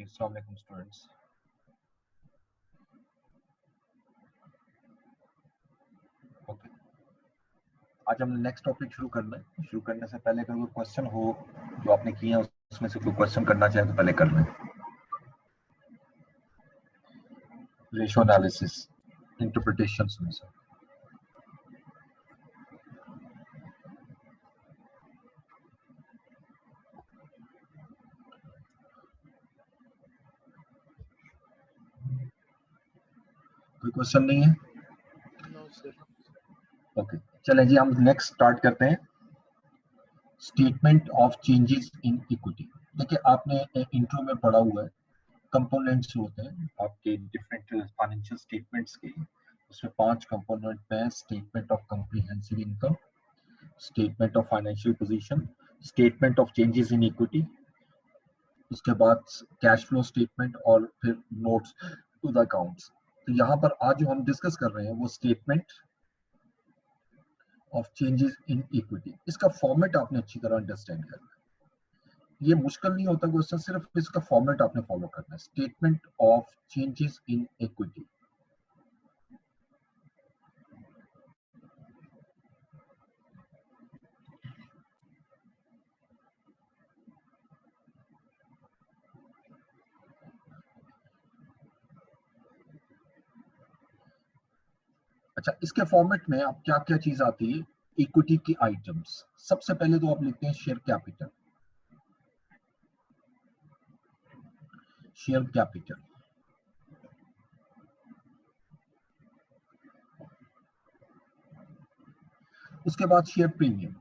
जी अस्सलाम वालेकुम students. Okay, आज हम नेक्स्ट टॉपिक शुरू करना है। शुरू करने से पहले अगर कोई क्वेश्चन हो जो आपने किए हैं उसमें से कोई क्वेश्चन करना चाहे तो पहले कर लें। रेशियो एनालिसिस इंटरप्रिटेशंस में से कोई क्वेश्चन नहीं है? No sir. ओके, चलें जी, हम नेक्स्ट स्टार्ट करते हैं। Statement of changes in equity. देखिए, आपने इंट्रो में पढ़ा हुआ है, कंपोनेंट्स होते हैं आपके डिफरेंट फाइनेंशियल स्टेटमेंट्स के। उसमें 5 कंपोनेंट हैं: statement of comprehensive income, statement of financial position, statement of changes in equity, उसके बाद कैश फ्लो स्टेटमेंट और फिर नोट्स टू द अकाउंट्स। तो यहाँ पर आज जो हम डिस्कस कर रहे हैं वो statement of changes in equity. इसका फॉर्मेट आपने अच्छी तरह अंडरस्टैंड करना है। ये मुश्किल नहीं होता क्वेश्चन, सिर्फ इसका फॉर्मेट आपने फॉलो करना है। Statement of changes in equity. अच्छा, इसके फॉर्मेट में आप क्या क्या चीज आती है? इक्विटी की आइटम्स। सबसे पहले तो आप लिखते हैं शेयर कैपिटल। शेयर कैपिटल, उसके बाद शेयर प्रीमियम,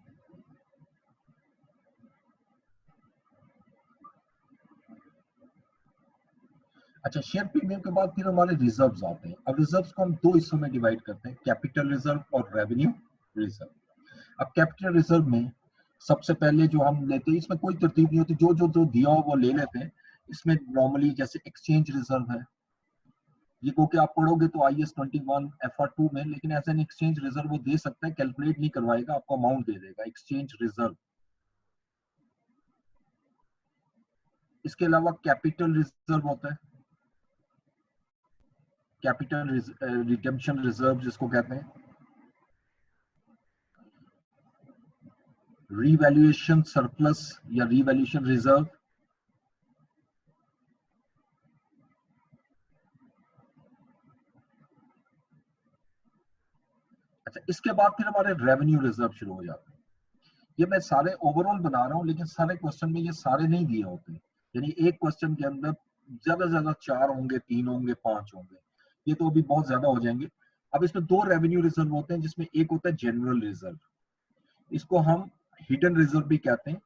अच्छा शेयर प्रीमियम के बाद फिर हमारे रिजर्व्स आते हैं। अब रिजर्व्स को हम 2 हिस्सों में डिवाइड करते हैं, कैपिटल रिजर्व और रेवेन्यू रिजर्व। अब कैपिटल रिजर्व में सबसे पहले जो हम लेते हैं, इसमें कोई तरतीब नहीं होती, जो जो जो दिया हो वो ले लेते हैं। इसमें नॉर्मली जैसे एक्सचेंज रिजर्व है, ये को कि आप पढ़ोगे तो IAS 21 FR2 में, लेकिन एज एन एक्सचेंज रिजर्व वो दे सकता है, कैलकुलेट नहीं करवाएगा, आपको अमाउंट दे देगा, एक्सचेंज रिजर्व। इसके अलावा कैपिटल रिजर्व होता है, कैपिटल रिडेम्पशन रिजर्व जिसको कहते हैं, रीवैल्यूएशन सरप्लस या रीवैल्यूएशन रिजर्व, अच्छा इसके बाद फिर हमारे रेवेन्यू रिजर्व शुरू हो जाते हैं। ये मैं सारे ओवरऑल बना रहा हूं, लेकिन सारे क्वेश्चन में ये सारे नहीं दिए होते, यानी एक क्वेश्चन के अंदर ज्यादा से ज्यादा 4 होंगे, 3 होंगे, 5 होंगे, ये तो अभी बहुत ज्यादा हो जाएंगे। अब इसमें 2 रेवेन्यू रिजर्व होते हैं, जिसमें एक होता है जनरल रिजर्व, इसको हम हिडन रिजर्व भी कहते हैं।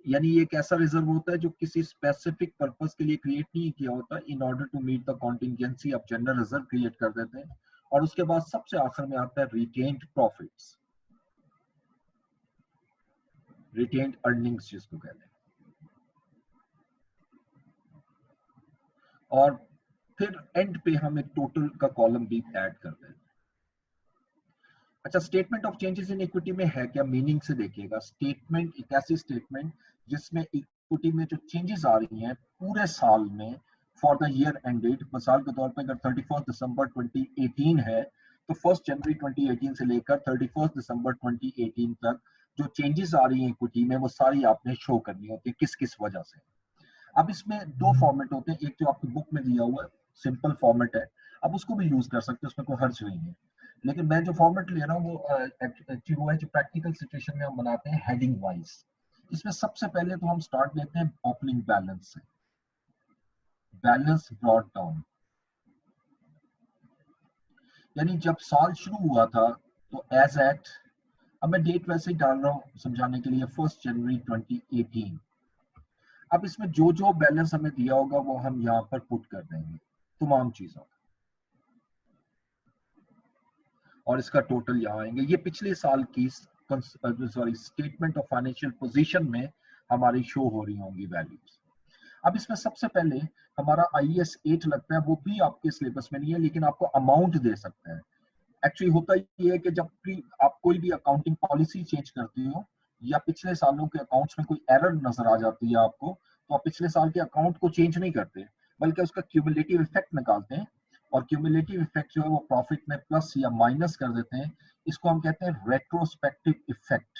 यानी ये एक ऐसा रिजर्व होता है जो किसी स्पेसिफिक पर्पस के लिए क्रिएट नहीं किया होता, in order to meet the contingency of general reserve create कर देते हैं। और उसके बाद सबसे आखिर में आता है रिटेन्ड प्रॉफिट्स, रिटेन्ड अर्निंग्स जिसको कहते हैं, और फिर एंड पे हम एक टोटल का कॉलम भी ऐड करते हैं। अच्छा, statement of changes in equity में है क्या? मीनिंग से देखिएगा। स्टेटमेंट एक ऐसी स्टेटमेंट जिसमें इक्विटी में जो चेंजेस आ रही हैं पूरे साल में, फॉर द ईयर एंडेड, मिसाल के तौर पे अगर 31 दिसंबर 2018 है तो 1 जनवरी 2018 से लेकर 31 दिसंबर 2018 तक जो चेंजेस आ रही हैं इक्विटी में वो सारी आपने शो करनी होती है, किस किस वजह से। अब इसमें 2 फॉर्मेट होते हैं, एक जो आपकी बुक में दिया हुआ है सिंपल फॉर्मेट है, अब उसको भी यूज कर सकते हैं, उसमें कोई हर्ज नहीं है, लेकिन मैं जो फॉर्मेट ले रहा हूँ वो एक्चुअली वो है जो प्रैक्टिकल सिचुएशन में हम बनाते हैं हेडिंग वाइज। इसमें सबसे पहले तो हम स्टार्ट लेते हैं ओपनिंग बैलेंस से, बैलेंस ब्रॉट डाउन, यानी जब साल शुरू हुआ था तो एज एट, अब मैं डेट वैसे ही डाल रहा हूँ समझाने के लिए, 1 जनवरी 2018। अब इसमें जो जो बैलेंस हमें दिया होगा वो हम यहाँ पर पुट कर देंगे तमाम चीजों, और इसका टोटल यहाँ आएंगे। ये पिछले साल की स्टेटमेंट ऑफ फाइनेंशियल पोजीशन में हमारी शो हो रही होंगी वैल्यूज। अब इसमें सबसे पहले हमारा IAS 8 लगता है, वो भी आपके सिलेबस में नहीं है, लेकिन आपको अमाउंट दे सकता है। एक्चुअली होता ये है कि जब भी आप कोई भी अकाउंटिंग पॉलिसी चेंज करते हो या पिछले सालों के अकाउंट्स में कोई एरर नजर आ जाती है आपको, तो आप पिछले साल के अकाउंट को चेंज नहीं करते, बल्कि उसका क्यूमुलेटिव इफेक्ट निकालते हैं, और क्यूमुलेटिव इफेक्ट जो है वो प्रॉफिट में प्लस या माइनस कर देते हैं। इसको हम कहते हैं retrospective effect.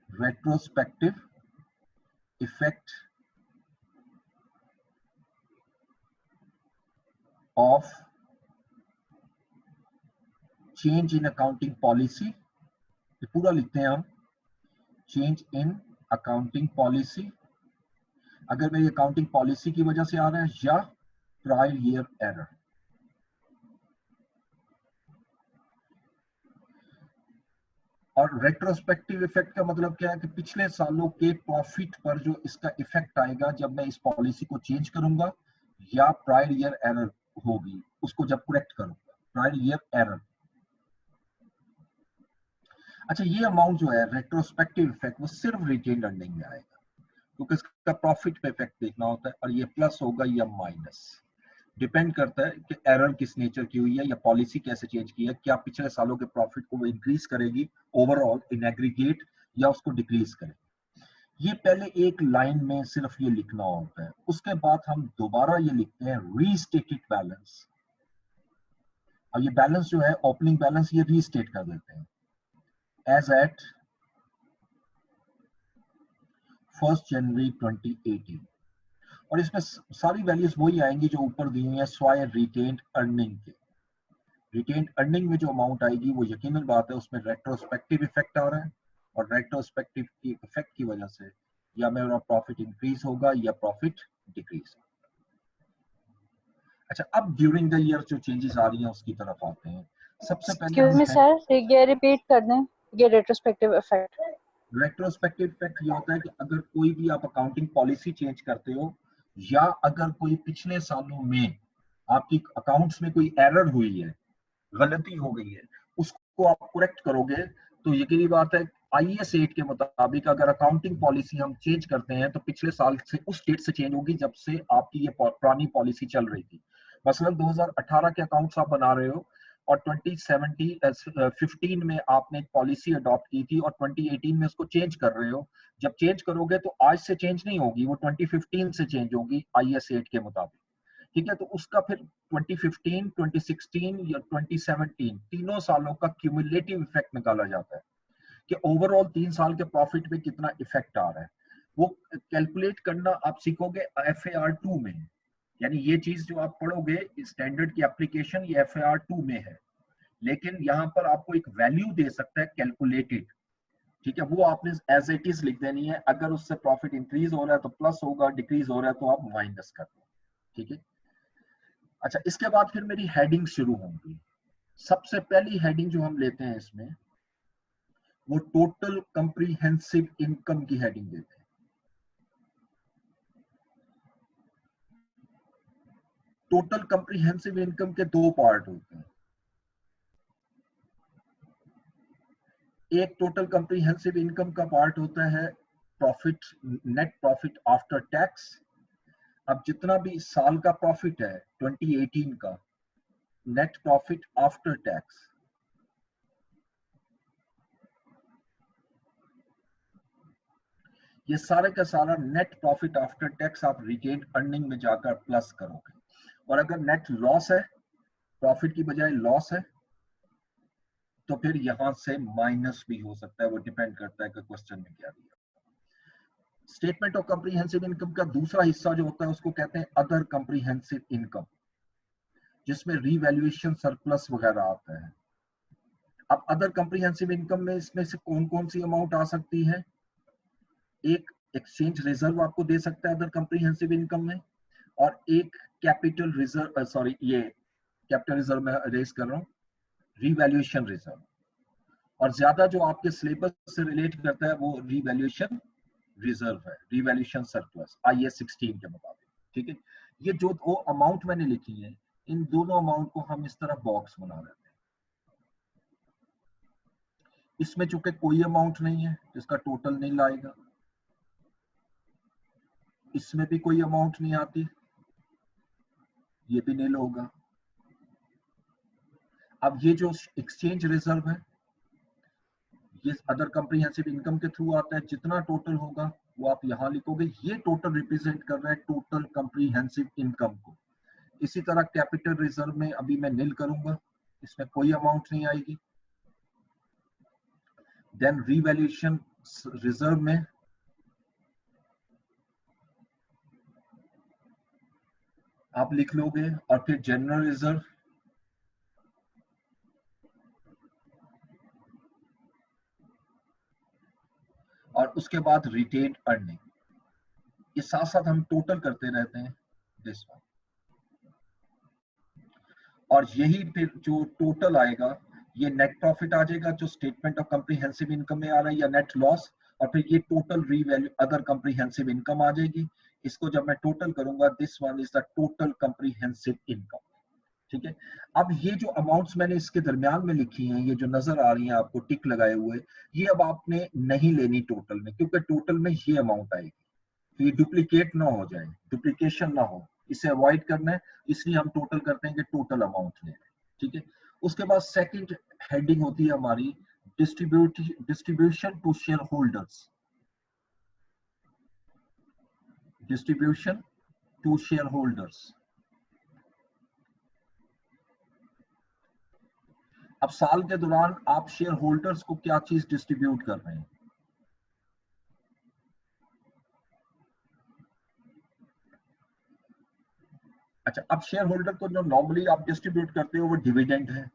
Retrospective effect of change in accounting policy, ये पूरा लिखते हैं हम, चेंज इन अकाउंटिंग पॉलिसी, अगर मेरी अकाउंटिंग पॉलिसी की वजह से आ रहा है, या प्रायर ईयर एरर। और रेट्रोस्पेक्टिव इफेक्ट का मतलब क्या है कि पिछले सालों के प्रॉफिट पर जो इसका इफेक्ट आएगा जब मैं इस पॉलिसी को चेंज करूंगा, या प्रायर ईयर एरर होगी उसको जब करेक्ट करूंगा, प्रायर ईयर एरर। अच्छा, ये अमाउंट जो है रेट्रोस्पेक्टिव इफेक्ट वो सिर्फ रिटेन्ड अर्निंग में आएगा, क्योंकि इसका प्रॉफिट पे इफेक्ट देखना होता है, और ये प्लस होगा या माइनस, डिपेंड करता है कि एरर किस नेचर की हुई है या पॉलिसी कैसे चेंज की है, क्या पिछले सालों के प्रॉफिट को वो इंक्रीज करेगी ओवरऑल इन एग्रीगेट, या उसको डिक्रीज करेगी। ये पहले एक लाइन में सिर्फ ये लिखना होता है, उसके बाद हम दोबारा ये लिखते हैं रीस्टेटेड बैलेंस, और ये बैलेंस जो है ओपनिंग बैलेंस ये रीस्टेट कर देते हैं एज एट 1 जनवरी 2018, और इसमें सारी वैल्यूज वही आएंगी जो ऊपर दी हुई है स्वाय रिटेन्ड अर्निंग के। रिटेन्ड अर्निंग में जो अमाउंट आएगी वो यकीनन बात है उसमें रेट्रोस्पेक्टिव इफेक्ट आ रहा है, और रेट्रोस्पेक्टिव की इफेक्ट की वजह से या मेरा प्रॉफिट इंक्रीज होगा या प्रॉफिट डिक्रीज होगा। अच्छा, अब ड्यूरिंग द ईयर जो चेंजेस आ रही हैं उसकी तरफ आते हैं। सबसे पहले एक्सक्यूज मी सर, ये रिपीट कर दें, ये रेट्रोस्पेक्टिव इफेक्ट। रेट्रोस्पेक्टिव इफेक्ट ये होता है कि अगर कोई भी आप अकाउंटिंग पॉलिसी चेंज करते हो, या अगर कोई पिछले सालों में आपकी अकाउंट्स में कोई एरर हुई है, गलती हो गई है, उसको आप करेक्ट करोगे, तो यकीनी बात है IAS 8 के मुताबिक अगर अकाउंटिंग पॉलिसी हम चेंज करते हैं तो पिछले साल से उस डेट से चेंज होगी जब से आपकी ये पुरानी पॉलिसी चल रही थी। मसलन 2018 के अकाउंट्स आप बना रहे हो, और 2015 में आपने एक पॉलिसी अडॉप्ट की थी, और 2018 में उसको चेंज कर रहे हो। जब चेंज करोगे तो आज से चेंज नहीं होगी, वो 2015 से चेंज होगी IAS 8 के मुताबिक। ठीक है, तो उसका फिर 2015, 2016 या 2017 तीनों सालों का क्यूमुलेटिव इफेक्ट निकाला जाता है कि ओवरऑल 3 साल के प्रॉफिट में कितना इफेक्ट आ रहा है। वो कैलकुलेट करना आप सीखोगे FAR 2 में, यानी ये चीज जो आप पढ़ोगे स्टैंडर्ड की एप्लीकेशन ये FAR 2 में है, लेकिन यहाँ पर आपको एक वैल्यू दे सकता है कैलकुलेटेड। ठीक है, वो आपने एज इट इज लिख देनी है, अगर उससे प्रॉफिट इंक्रीज हो रहा है तो प्लस होगा, डिक्रीज हो रहा है तो आप माइनस कर दो। ठीक है, अच्छा, इसके बाद फिर मेरी हेडिंग शुरू होंगी। सबसे पहली हेडिंग जो हम लेते हैं इसमें वो टोटल कंप्रीहेंसिव इनकम की हेडिंग देते हैं। टोटल कंप्रीहेंसिव इनकम के दो पार्ट होते हैं, एक टोटल कंप्रीहेंसिव इनकम का पार्ट होता है profit, net profit after tax. अब जितना भी साल का प्रॉफिट है 2018 का, नेट प्रॉफिट आफ्टर टैक्स, ये सारे का सारा नेट प्रॉफिट आफ्टर टैक्स आप रिटेन अर्निंग में जाकर प्लस करोगे। और अगर नेट लॉस है, प्रॉफिट की बजाय लॉस है, तो फिर यहां से माइनस भी हो सकता है, वो डिपेंड करता है कि क्वेश्चन में क्या दिया। स्टेटमेंट ऑफ कंप्रीहेंसिव इनकम का दूसरा हिस्सा जो होता है उसको कहते हैं अदर कंप्रीहेंसिव इनकम, जिसमें रीवैल्यूएशन सरप्लस वगैरह आता है। अब अदर कंप्रीहेंसिव इनकम में इसमें से कौन कौन सी अमाउंट आ सकती है? एक एक्सचेंज रिजर्व आपको दे सकता है अदर कंप्रीहेंसिव इनकम में, और एक कैपिटल रिजर्व, सॉरी ये कैपिटल रिजर्व में रेज कर रहा हूँ, रीवैल्यूएशन रिजर्व। और ज्यादा जो आपके सिलेबस से रिलेट करता है वो रीवैल्यूएशन रिजर्व है, रीवैल्यूएशन सरप्लस IAS 16 के मुताबिक। ठीक है, ये जो दो अमाउंट मैंने लिखी है, इन दोनों अमाउंट को हम इस तरह बॉक्स बना लेते हैं। इसमें चूंकि कोई अमाउंट नहीं है जिसका टोटल नहीं लाएगा, इसमें भी कोई अमाउंट नहीं आती, ये भी नील होगा। अब ये जो एक्सचेंज रिजर्व है ये अदर कंप्रीहेंसिव इनकम के थ्रू आता है, जितना टोटल होगा वो आप यहाँ लिखोगे। ये टोटल रिप्रेजेंट कर रहा है टोटल कॉम्प्रिहेंसिव इनकम को। इसी तरह कैपिटल रिजर्व में अभी मैं नील करूंगा, इसमें कोई अमाउंट नहीं आएगी। देन रीवैल्यूएशन रिजर्व में आप लिख लोगे, और फिर जनरल रिजर्व, और उसके बाद रिटेन अर्निंग। ये साथ साथ हम टोटल करते रहते हैं दिस वन, और यही फिर जो टोटल आएगा ये नेट प्रॉफिट आ जाएगा जो स्टेटमेंट ऑफ कॉम्प्रिहेंसिव इनकम में आ रहा है, या नेट लॉस, और फिर ये total revalue other comprehensive income आ जाएगी। इसको जब मैं टोटल करूंगा, this one is the total comprehensive income. ठीक है, अब ये जो अमाउंट्स मैंने इसके दरमियान में लिखी हैं, ये जो नजर आ रही हैं आपको टिक लगाए हुए, ये अब आपने नहीं लेनी टोटल में, क्योंकि टोटल में ये अमाउंट आएगी, तो ये डुप्लीकेट ना हो जाए, डुप्लीकेशन ना हो, इसे अवॉइड करना है, इसलिए हम टोटल करते हैं कि टोटल अमाउंट ले। ठीक है, उसके बाद सेकंड हेडिंग होती है हमारी distribution to share holders. Distribution to share holders. अब साल के दौरान आप शेयर होल्डर्स को क्या चीज डिस्ट्रीब्यूट कर रहे हैं? अच्छा, अब शेयर होल्डर को जो नॉर्मली आप डिस्ट्रीब्यूट करते हो वो डिविडेंड है।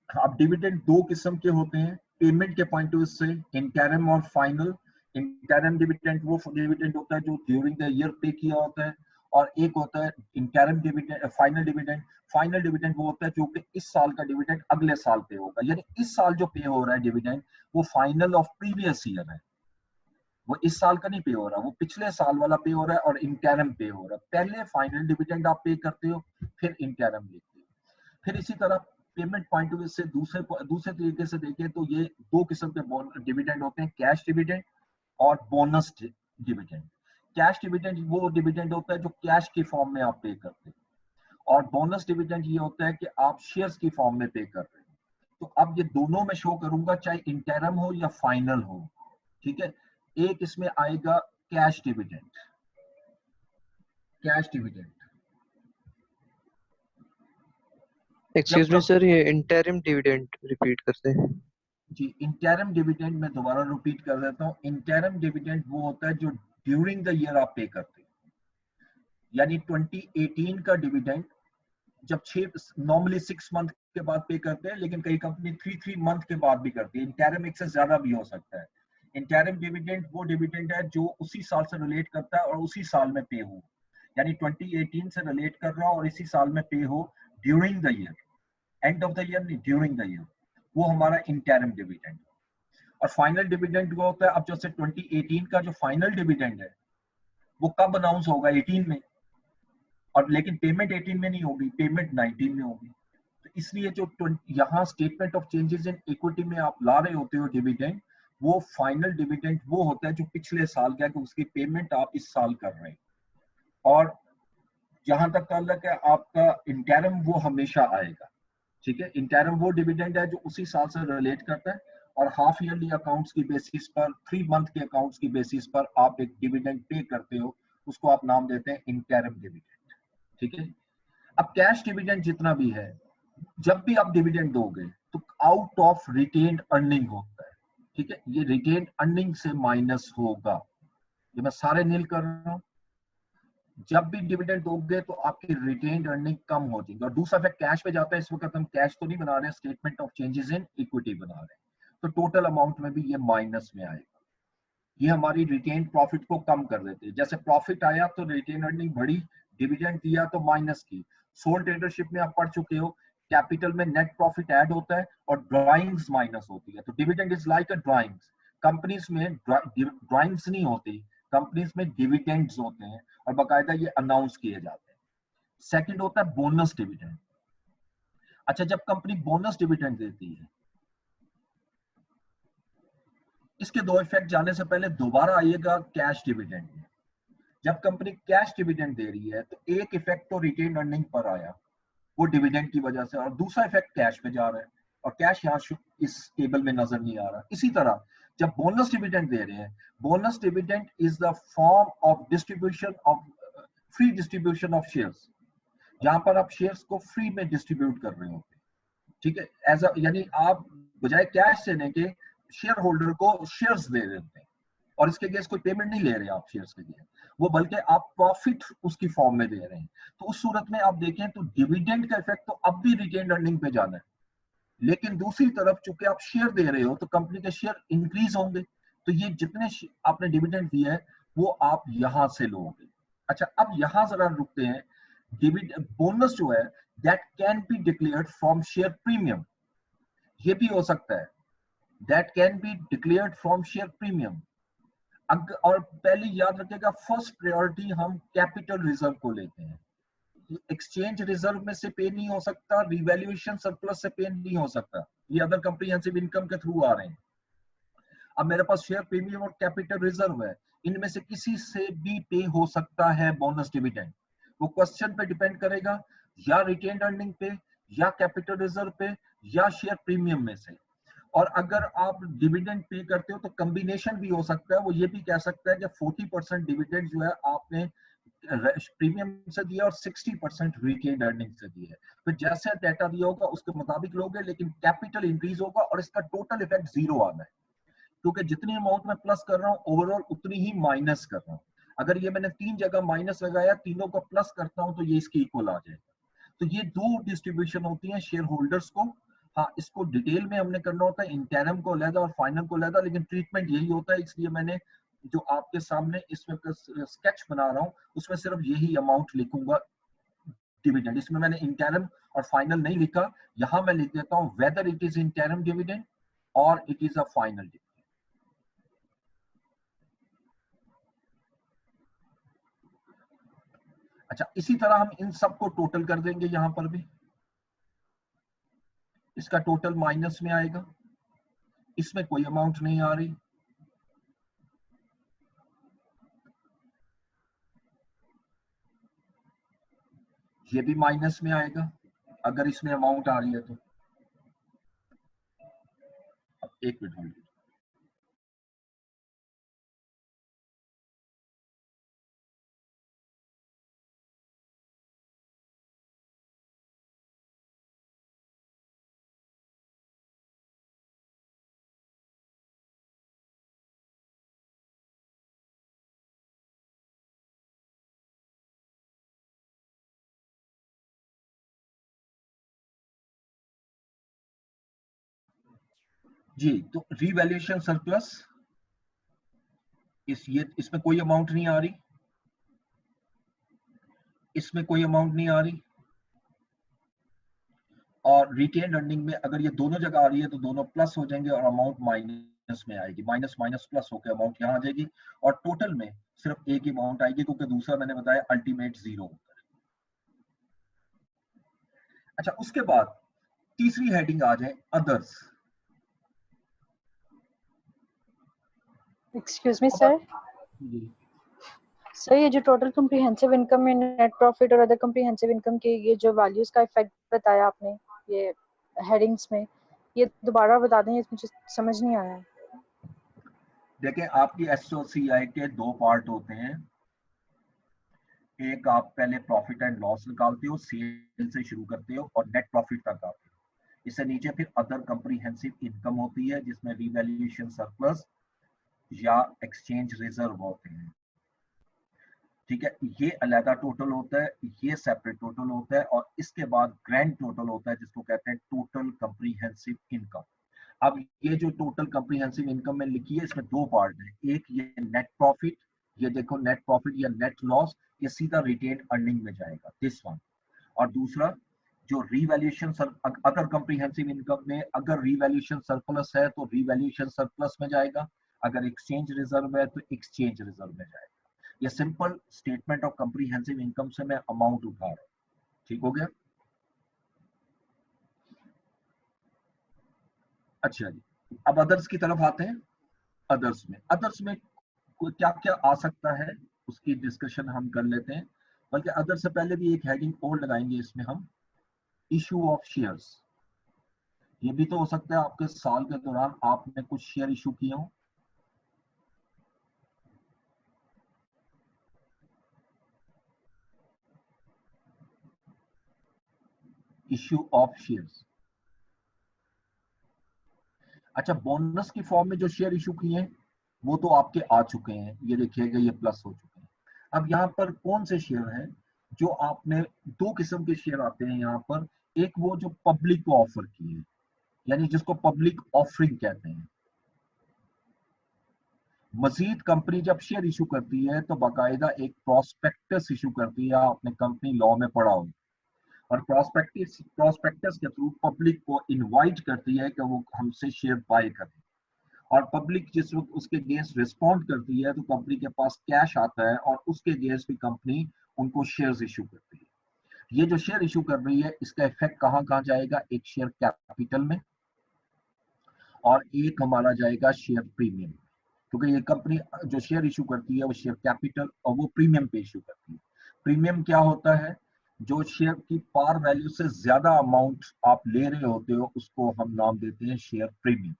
अब डिविडेंड दो किस्म के होते हैं पेमेंट के पॉइंट ऑफ व्यू से, इंटरिम और फाइनल। इंटरिम डिविडेंड वो डिविडेंड होता है जो ड्यूरिंग द ईयर पे किया होता है, और एक होता है interim dividend, final dividend. Final dividend वो होता है जो कि इस साल का डिविडेंड अगले साल पे होगा, यानी इस साल जो पे हो रहा है डिविडेंड वो फाइनल ऑफ प्रीवियस ईयर है, वो इस साल का नहीं पे हो रहा, वो पिछले साल वाला पे हो रहा है, और इंटरिम पे हो रहा है। पहले फाइनल डिविडेंड आप पे करते हो, फिर इंटरिम लेते हो। फिर इसी तरह पेमेंट पॉइंट ऑफ व्यू से दूसरे तरीके से देखें तो ये दो किस्म के डिविडेंड होते हैं, कैश डिविडेंड और बोनस डिविडेंड। कैश डिविडेंड वो डिविडेंड होता है जो कैश की फॉर्म में आप पे करते हैं, और बोनस डिविडेंड ये होता है कि आप शेयर्स की फॉर्म में पे कर रहे हैं। तो अब ये दोनों में शो करूंगा, चाहे इंटरिम हो या फाइनल हो। ठीक है, एक इसमें आएगा cash dividend. Cash dividend, excuse me sir, ये इंटरिम डिविडेंड रिपीट करते हैं जी। इंटरिम डिविडेंड मैं दोबारा रिपीट कर देता हूँ। इंटरिम डिविडेंड वो होता है जो ड्यूरिंग द ईयर आप पे करते हैं, यानी 2018 का डिविडेंड जब नॉर्मली 6 मंथ के बाद पे करते हैं, लेकिन कई कंपनी 3 मंथ के बाद भी करती है। इंटरिम एक से ज्यादा भी हो सकता है। इंटरिम डिविडेंड वो डिविडेंड है जो उसी साल से रिलेट करता है और उसी साल में पे हो, यानी 2018 से रिलेट कर रहा हो और इसी साल में पे हो during the year, end of the year नहीं, ड्यूरिंग द ईयर, वो हमारा इंटरिम डिविडेंड। और फाइनल डिविडेंड वो होता है, अब जैसे 2018 का जो फाइनल डिविडेंड है वो कब अनाउंस होगा? 18 में, और लेकिन पेमेंट 18 में नहीं होगी, पेमेंट 19 में होगी। तो इसलिए जो यहाँ statement of changes in equity में आप ला रहे होते हो डिविडेंड, वो फाइनल डिविडेंड वो होता है जो पिछले साल का है, कि उसकी पेमेंट आप इस साल कर रहे हैं। और जहां तक ताल्लुक है आपका इंटरिम, वो हमेशा आएगा। ठीक है, इंटरिम वो डिविडेंड है जो उसी साल से रिलेट करता है, और हाफ ईयरली अकाउंट्स की बेसिस पर, 3 मंथ के अकाउंट्स की बेसिस पर आप एक डिविडेंड पे करते हो, उसको आप नाम देते हैं इंटरिम डिविडेंड। ठीक है, अब कैश डिविडेंड जितना भी है, जब भी आप डिविडेंड दोगे तो आउट ऑफ रिटेन्ड अर्निंग होता है। ठीक है, ये रिटेन्ड अर्निंग से माइनस होगा, ये मैं सारे नील कर रहा हूं। जब भी डिविडेंड दोगे तो आपकी रिटेन्ड अर्निंग कम हो जाएगी। और दूसरा फैक्ट कैश पे जाता है, इस वक्त हम कैश तो नहीं बना रहे हैं, statement of changes in equity बना रहे हैं, तो टोटल अमाउंट में भी ये माइनस में आएगा। ये हमारी रिटेन्ड प्रॉफिट को कम कर देते हैं। जैसे प्रॉफिट आया तो रिटेन अर्निंग बढ़ी, डिविडेंड दिया तो माइनस की। सोल ट्रेडरशिप में आप पढ़ चुके हो, कैपिटल में नेट प्रॉफिट ऐड होता है और ड्राइंग्स माइनस होती है। तो dividend is like a drawings. Companies में ड्राइंग्स नहीं होती, कंपनीज में डिविडेंड्स होते हैं, और बाकायदा ये अनाउंस किए जाते हैं। सेकंड होता है बोनस डिविडेंड। अच्छा, जब कंपनी बोनस डिविडेंड देती है, इसके दो इफेक्ट जाने से पहले दोबारा आइएगा कैश डिविडेंड में। जब कंपनी कैश डिविडेंड दे रही है तो एक इफेक्ट तो रिटेन अर्निंग पर आया, वो डिविडेंड की वजह से, और दूसरा इफेक्ट कैश पे जा रहा है, और कैश यहाँ इस टेबल में नजर नहीं आ रहा। इसी तरह जब बोनस डिविडेंड दे रहे हैं, bonus dividend is the form of distribution of free distribution of shares, जहां पर आप शेयर्स को फ्री में डिस्ट्रीब्यूट कर रहे होते हैं, ठीक है, एज अ, यानी आप बजाय कैश देने के शेयर होल्डर को शेयर्स दे रहे होते हैं, और इसके अगेंस्ट कोई पेमेंट नहीं ले रहे आप शेयर्स के लिए, वो बल्कि आप प्रॉफिट उसकी फॉर्म में दे रहे हैं। तो उस सूरत में आप देखें तो डिविडेंड का इफेक्ट तो अब भी रिटेन्ड अर्निंग पे जाना है, लेकिन दूसरी तरफ चूंकि आप शेयर दे रहे हो तो कंपनी के शेयर इंक्रीज होंगे, तो ये जितने आपने डिविडेंड दिया है वो आप यहां से लोगे। अच्छा, अब यहां जरा रुकते हैं। डिविडेंड बोनस जो है that can be declared from share premium, ये भी हो सकता है, that can be declared from share premium. और पहले याद रखिएगा फर्स्ट प्रायोरिटी हम कैपिटल रिजर्व को लेते हैं, एक्सचेंज रिजर्व में से पे नहीं हो सकता, रिवैल्यूएशन सरप्लस से पे नहीं हो सकता, ये अदर कंप्रिहेंसिव इनकम के थ्रू आ रहे हैं। अब मेरे पास शेयर प्रीमियम और कैपिटल रिजर्व है, इनमें से किसी से भी पे हो सकता है बोनस डिविडेंड, वो क्वेश्चन पे डिपेंड करेगा, या रिटेन्ड अर्निंग पे, या कैपिटल रिजर्व पे, या शेयर प्रीमियम में से। और अगर आप डिविडेंड पे करते हो तो कॉम्बिनेशन भी हो सकता है, वो ये भी कह सकता है कि 40% डिविडेंड जो है आपने प्रीमियम से दिया और 60% रिटेन्ड अर्निंग से दिया है। तो जैसे डाटा दिया होगा उसके मुताबिक लोगे, लेकिन कैपिटल इंक्रीज होगा और इसका टोटल इफेक्ट जीरो आना है, क्योंकि जितनी अमाउंट मैं प्लस कर रहा हूँ ओवरऑल उतनी ही माइनस कर रहा हूँ। अगर ये मैंने 3 जगह माइनस लगाया, तीनों को प्लस करता हूँ तो ये इसके इक्वल आ जाएगा। तो ये 2 डिस्ट्रीब्यूशन होती है शेयर होल्डर्स को। हाँ, इसको डिटेल में हमने करना होता है, इंटरम को अलग और फाइनल को अलग, लेकिन ट्रीटमेंट यही होता है। इसलिए मैंने जो आपके सामने इसमें स्केच बना रहा हूँ उसमें सिर्फ यही अमाउंट लिखूंगा डिविडेंड, इसमें मैंने इंटरम और फाइनल नहीं लिखा। यहां मैं लिख देता हूं whether it is interim dividend और it is a final dividend. अच्छा, इसी तरह हम इन सबको टोटल कर देंगे, यहां पर भी इसका टोटल माइनस में आएगा, इसमें कोई अमाउंट नहीं आ रही, ये भी माइनस में आएगा अगर इसमें अमाउंट आ रही है तो। एक मिनट होल्ड। जी, तो रीवैल्यूएशन सरप्लस, इसमें कोई अमाउंट नहीं आ रही, इसमें कोई अमाउंट नहीं आ रही, और रिटेन अर्निंग में अगर ये दोनों जगह आ रही है तो दोनों प्लस हो जाएंगे और अमाउंट माइनस में आएगी, माइनस माइनस प्लस होकर अमाउंट यहाँ आ जाएगी, और टोटल में सिर्फ एक ही अमाउंट आएगी, क्योंकि दूसरा मैंने बताया अल्टीमेट जीरो होता है। अच्छा, उसके बाद तीसरी हेडिंग आ जाए others. Excuse me sir, sir ये जो टोटल कॉम्प्रिहेंसिव इनकम में नेट प्रॉफिट और अदर कॉम्प्रिहेंसिव इनकम के ये जो वैल्यूज का इफेक्ट बताया आपने ये हेडिंग्स में, ये दोबारा बता दें, मुझे समझ नहीं आया। देखें, आपकी एसओसीआई के 2 पार्ट होते हैं, एक आप पहले प्रॉफिट एंड लॉस निकालते हो, सेल से शुरू करते हो और नेट प्रॉफिट तक आते हो। इससे नीचे फिर अदर कॉम्प्रिहेंसिव इनकम होती है, जिसमें रिवैल्यूएशन सरप्लस या एक्सचेंज रिजर्व होते हैं, ठीक है। ये अलग टोटल होता है, ये सेपरेट टोटल होता है, और इसके बाद ग्रैंड टोटल होता है जिसको कहते हैं टोटल कॉम्प्रिहेंसिव इनकम। अब ये जो टोटल कॉम्प्रिहेंसिव इनकम में लिखी है, इसमें 2 पार्ट है, एक ये नेट प्रॉफिट, ये देखो नेट प्रॉफिट या नेट लॉस, ये सीधा रिटेन अर्निंग में जाएगा, दिस वन। और दूसरा जो रिवैल्यूएशन अदर कॉम्प्रिहेंसिव इनकम में अगर रिवैल्यूएशन सरप्लस है तो रिवैल्यूएशन सरप्लस में जाएगा, अगर एक्सचेंज रिजर्व है तो एक्सचेंज रिजर्व में जाएगा। ये simple statement of comprehensive income से मैं अमाउंट उठा रहा हूं, ठीक हो गया। अच्छा जी, अब अदर्स की तरफ आते हैं। अदर्स में क्या क्या आ सकता है उसकी डिस्कशन हम कर लेते हैं, बल्कि अदर से पहले भी एक हेडिंग और लगाएंगे इसमें हम, इशू ऑफ शेयर्स। ये भी तो हो सकता है आपके साल के दौरान आपने कुछ शेयर इशू किए हो, इश्यू ऑफ शेयर्स। अच्छा, बोनस की फॉर्म में जो शेयर इशू किए हैं वो तो आपके आ चुके हैं, ये देखिएगा ये प्लस हो चुके हैं। अब यहाँ पर कौन से शेयर हैं जो आपने, दो किस्म के शेयर आते हैं यहाँ पर, एक वो जो पब्लिक को ऑफर किए, यानी जिसको पब्लिक ऑफरिंग कहते हैं। मजीद कंपनी जब शेयर इशू करती है तो बाकायदा एक प्रोस्पेक्टस इशू करती है, आपने कंपनी लॉ में पढ़ा हो, और प्रोस्पेक्टस के थ्रू पब्लिक को इनवाइट करती है कि वो हमसे शेयर बाय करें, और पब्लिक जिस वक्त उसके अगेंस्ट रिस्पॉन्ड करती है तो कंपनी के पास कैश आता है और उसके अगेंस्ट भी कंपनी उनको शेयर्स इशू करती है। ये जो शेयर इशू कर रही है इसका इफेक्ट कहाँ कहाँ जाएगा, एक शेयर कैपिटल में और एक हमारा जाएगा शेयर प्रीमियम, क्योंकि ये कंपनी जो शेयर इशू करती है वो शेयर कैपिटल और वो प्रीमियम पे इशू करती है। प्रीमियम क्या होता है, जो शेयर की पार वैल्यू से ज्यादा अमाउंट आप ले रहे होते हो उसको हम नाम देते हैं शेयर प्रीमियम।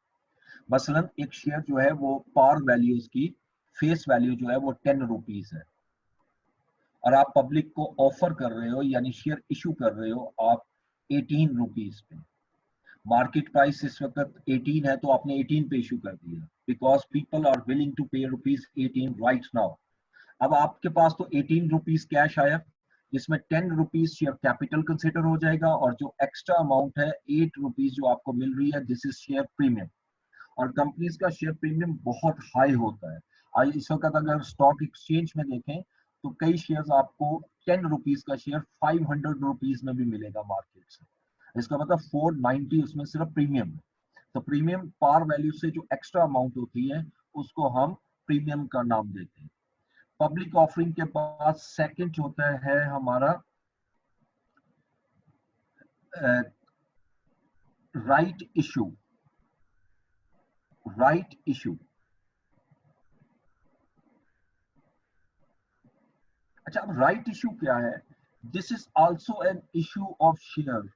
मसलन एक शेयर जो है वो पार वैल्यू, उसकी फेस वैल्यू जो है वो 10 रुपीज है, और आप पब्लिक को ऑफर कर रहे हो यानी शेयर इशू कर रहे हो आप 18 रुपीज पे। मार्केट प्राइस इस वक्त 18 है तो आपने 18 पे इशू कर दिया, because people are willing to pay rupees 18 right now. अब आपके पास तो 18 रुपीज कैश आया, जिसमें 10 रुपीज शेयर कैपिटल कंसिडर हो जाएगा, और जो एक्स्ट्रा अमाउंट है 8 रुपीज जो आपको मिल रही है, दिस इज शेयर प्रीमियम। और कंपनीज का शेयर प्रीमियम बहुत हाई होता है। आज इस वक्त अगर स्टॉक एक्सचेंज में देखें तो कई शेयर्स आपको 10 रुपीज का शेयर 500 रुपीज में भी मिलेगा मार्केट से, इसका मतलब 490 उसमें सिर्फ प्रीमियम है। तो प्रीमियम पार वैल्यू से जो एक्स्ट्रा अमाउंट होती है उसको हम प्रीमियम का नाम देते हैं। पब्लिक ऑफरिंग के बाद सेकंड होता है हमारा राइट इशू। राइट इशू, अच्छा अब राइट इशू क्या है, this is also an issue of share,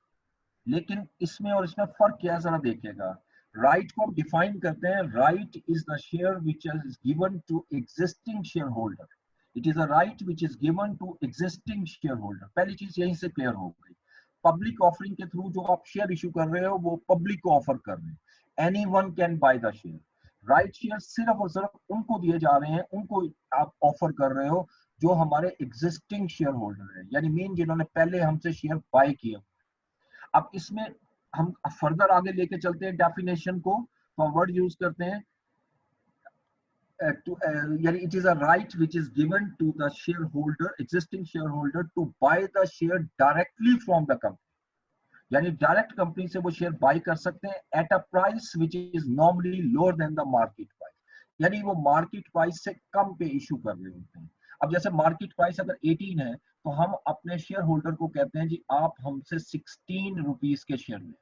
लेकिन इसमें और इसमें फर्क क्या है जरा देखिएगा। राइट को हम डिफाइन करते हैं, right is the share which is given to existing share holder. It is a right which is given to existing share holder. पहली चीज यहीं से क्लियर हो गई। पब्लिक ऑफरिंग के थ्रू जो आप शेयर इशू कर रहे हो वो पब्लिक को ऑफर कर रहे हैं, any one can buy the share. Right share सिर्फ और सिर्फ उनको दिए जा रहे हैं, उनको आप ऑफर कर रहे हो जो हमारे एग्जिस्टिंग शेयर होल्डर है, यानी मीन जिन्होंने पहले हमसे शेयर बाय किया। अब इसमें हम फर्दर आगे लेके चलते हैं डेफिनेशन को, तो हम वर्ड यूज करते हैं यानी it is a right which is given to the share holder, existing share holder, to buy the share directly from the company, यानी डायरेक्ट कंपनी से वो शेयर बाय कर सकते हैं at a price which is normally lower than the market price, यानी वो market price से कम पे इशू कर रहे होते हैं। अब जैसे मार्केट प्राइस अगर 18 है तो हम अपने शेयर होल्डर को कहते हैं जी आप हमसे 16 रुपीज के शेयर लें।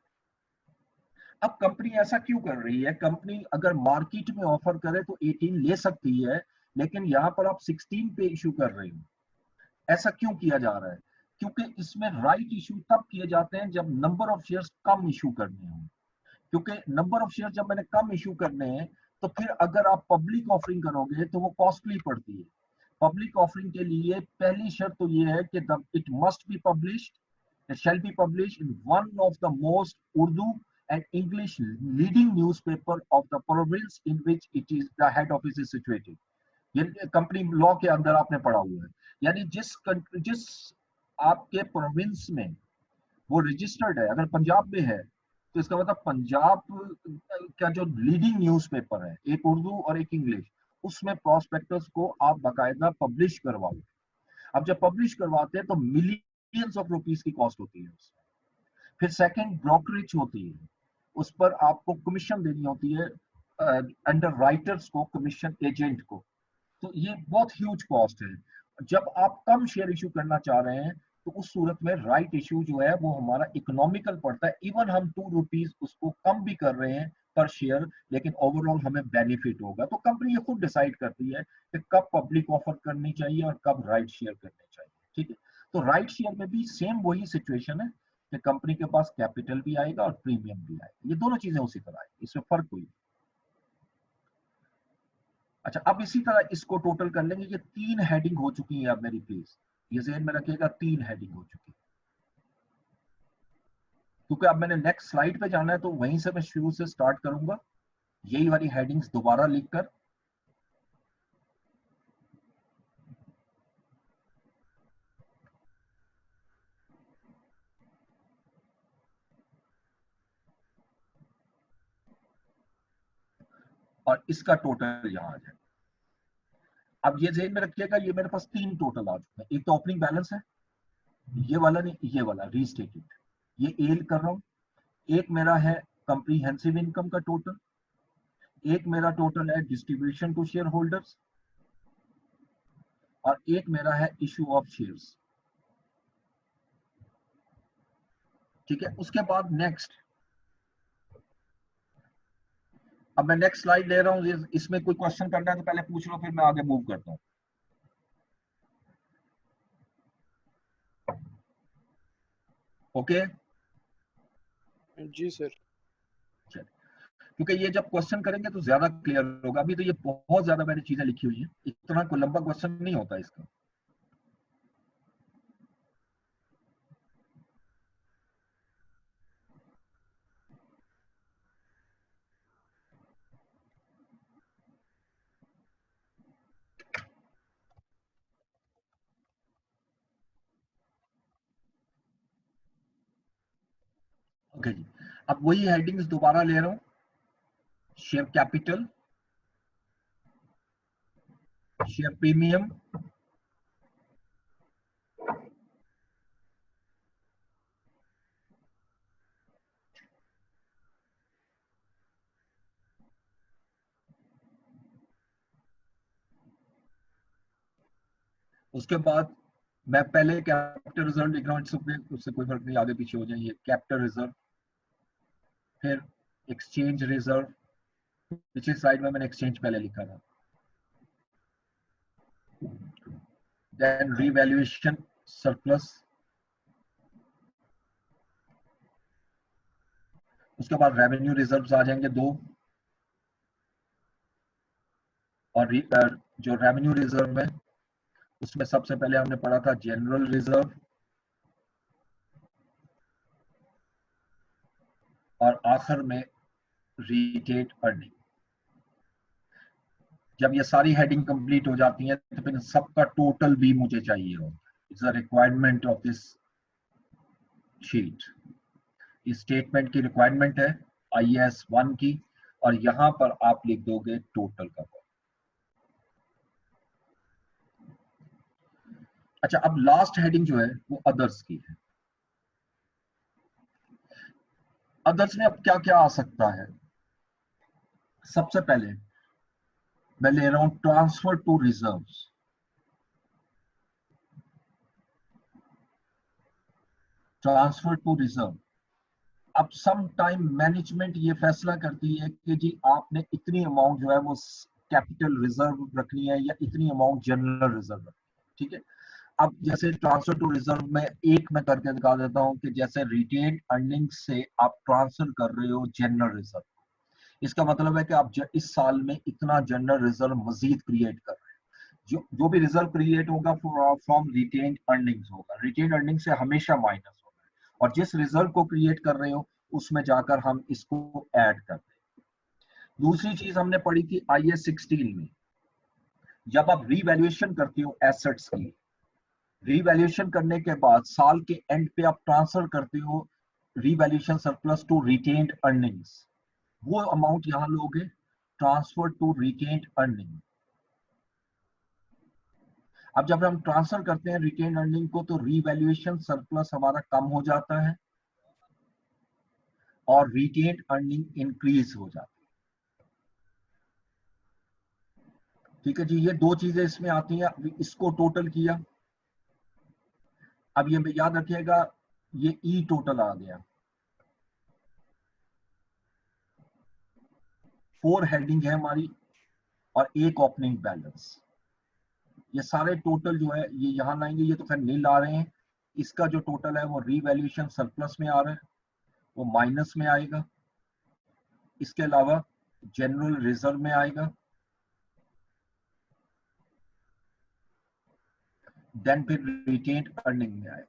अब कंपनी ऐसा क्यों कर रही है, कंपनी अगर मार्केट में ऑफर करे तो 18 ले सकती है, लेकिन यहाँ पर आप 16 पे इशू कर रहे हो। ऐसा क्यों किया जा रहा है, क्योंकि इसमें राइट इशू तब किए जाते हैं जब number of shares come issue करने हों, क्योंकि नंबर ऑफ शेयर जब मैंने कम इशू करने हैं तो फिर अगर आप पब्लिक ऑफरिंग करोगे तो वो कॉस्टली पड़ती है। पब्लिक ऑफरिंग के लिए पहली शर्त तो ये है कि it must be published, it shall be published in one of the most Urdu and English leading newspaper of the province in which it is the head office is situated। ये company law के अंदर आपने पढ़ा हुआ है, यानी जिस आपके प्रोविंस में वो रजिस्टर्ड है, अगर पंजाब में है तो इसका मतलब पंजाब का जो लीडिंग न्यूज़पेपर है, एक उर्दू और एक इंग्लिश, उसमें प्रोस्पेक्टस को आप बाकायदा पब्लिश करवाओ। अब जब पब्लिश करवाते हैं तो मिलियंस ऑफ रुपीस की कॉस्ट होती है उसमें। फिर सेकंड ब्रोकरेज होती है, उस पर आपको कमीशन देनी होती है अंडर राइटर्स को, कमीशन एजेंट को, तो ये बहुत ह्यूज कॉस्ट है। जब आप कम शेयर इशू करना चाह रहे हैं तो उस सूरत में राइट इशू जो है वो हमारा इकोनॉमिकल पड़ता है, इवन हम 2 रुपीज उसको कम भी कर रहे हैं पर शेयर, लेकिन ओवरऑल हमें बेनिफिट होगा। तो कंपनी ये खुद डिसाइड करती है कि कब पब्लिक ऑफर करनी चाहिए और कब राइट शेयर करनी चाहिए, ठीक है। तो राइट शेयर में भी सेम वही सिचुएशन है कि कंपनी के पास कैपिटल भी आएगा और प्रीमियम भी आएगा, ये दोनों चीजें उसी तरह आएगी, इसमें फर्क कोई। अच्छा अब इसी तरह इसको टोटल कर लेंगे, ये 3 हेडिंग हो चुकी है अब मेरी, प्लीज ये ज़हन में रखिएगा, 3 हेडिंग हो चुकी है। क्योंकि अब मैंने नेक्स्ट स्लाइड पे जाना है तो वहीं से मैं शुरू से स्टार्ट करूंगा, यही वाली हेडिंग्स दोबारा लिखकर। और इसका टोटल यहां आ जाए। अब ये ध्यान में रखिएगा, ये मेरे पास 3 टोटल आ चुके हैं। एक तो ओपनिंग बैलेंस है, ये वाला नहीं, ये वाला रीस्टेटेड, ये एल कर रहा हूं। एक मेरा है कंप्रीहेंसिव इनकम का टोटल, एक मेरा टोटल है डिस्ट्रीब्यूशन टू शेयर होल्डर्स, और एक मेरा है इशू ऑफ शेयर्स। ठीक है, उसके बाद नेक्स्ट, अब मैं नेक्स्ट स्लाइड ले रहा हूं। इसमें कोई क्वेश्चन करना है तो पहले पूछ लो, फिर मैं आगे मूव करता हूं। ओके जी सर। क्योंकि ये जब क्वेश्चन करेंगे तो ज्यादा क्लियर होगा। अभी तो ये बहुत ज्यादा मैंने चीजें लिखी हुई है, इतना कोई लंबा क्वेश्चन नहीं होता इसका। ओके जी, अब वही हेडिंग्स दोबारा ले रहा हूं। शेयर कैपिटल, शेयर प्रीमियम, उसके बाद मैं पहले कैपिटल रिजर्व लिख रहा हूं, उससे कोई फर्क नहीं, आगे पीछे हो जाए। ये कैपिटल रिजर्व, फिर एक्सचेंज रिजर्व, पिछली स्लाइड में मैंने एक्सचेंज पहले लिखा था। देन रीवैल्यूएशन सरप्लस, उसके बाद रेवेन्यू रिजर्व्स आ जाएंगे 2, और जो रेवेन्यू रिजर्व है उसमें सबसे पहले हमने पढ़ा था जनरल रिजर्व, और आखिर में रिटेन्ड अर्निंग। जब ये सारी हेडिंग कंप्लीट हो जाती है तो फिर सबका टोटल भी मुझे चाहिए होता है। It's a requirement of this sheet. इस स्टेटमेंट की रिक्वायरमेंट है IAS 1 की, और यहां पर आप लिख दोगे टोटल का। अच्छा, अब लास्ट हेडिंग जो है वो अदर्स की है। अदर्स में अब क्या क्या आ सकता है? सबसे पहले मैं ले रहा हूं transfer to reserves. Transfer to reserve, अब सम टाइम मैनेजमेंट ये फैसला करती है कि जी आपने इतनी अमाउंट जो है वो कैपिटल रिजर्व रखनी है या इतनी अमाउंट जनरल रिजर्व रखनी है। ठीक है, अब जैसे ट्रांसफर टू रिजर्व में एक मैं करके दिखा देता हूं कि जैसे रिटेन अर्निंग से आप ट्रांसफर कर रहे हो जनरल रिजर्व। इसका मतलब है कि आप इस साल में इतना जनरल रिजर्व मजीद क्रिएट कर रहे हैं। जो भी रिजर्व क्रिएट होगा फ्रॉम रिटेन अर्निंग्स होगा, रिटेन अर्निंग से हमेशा माइनस होगा, और जिस रिजर्व को क्रिएट कर रहे हो उसमें जाकर हम इसको ऐड करते हैं। दूसरी चीज हमने पढ़ी थी IAS 16 में, जब आप रीवैल्यूएशन करते हो एसेट्स की, रीवैल्यूएशन करने के बाद साल के एंड पे आप ट्रांसफर करते हो revaluation surplus to retained earnings, वो अमाउंट यहां लोगे ट्रांसफर टू रिटेन्ड अर्निंग। अब जब हम ट्रांसफर करते हैं रिटेन अर्निंग को तो रीवैल्यूएशन सरप्लस हमारा कम हो जाता है और रिटेन अर्निंग इंक्रीज हो जाती है। ठीक है जी, ये दो चीजें इसमें आती हैं। इसको टोटल किया, अब ये याद रखिएगा ये ई टोटल आ गया। 4 हेडिंग है हमारी और एक ओपनिंग बैलेंस। ये सारे टोटल जो है ये यहां लाएंगे, ये तो खैर नहीं ला रहे हैं। इसका जो टोटल है वो रीवैल्यूएशन सरप्लस में आ रहा है, वो माइनस में आएगा। इसके अलावा जनरल रिजर्व में आएगा, देन फिर रिटेन्ड अर्निंग में आएगा।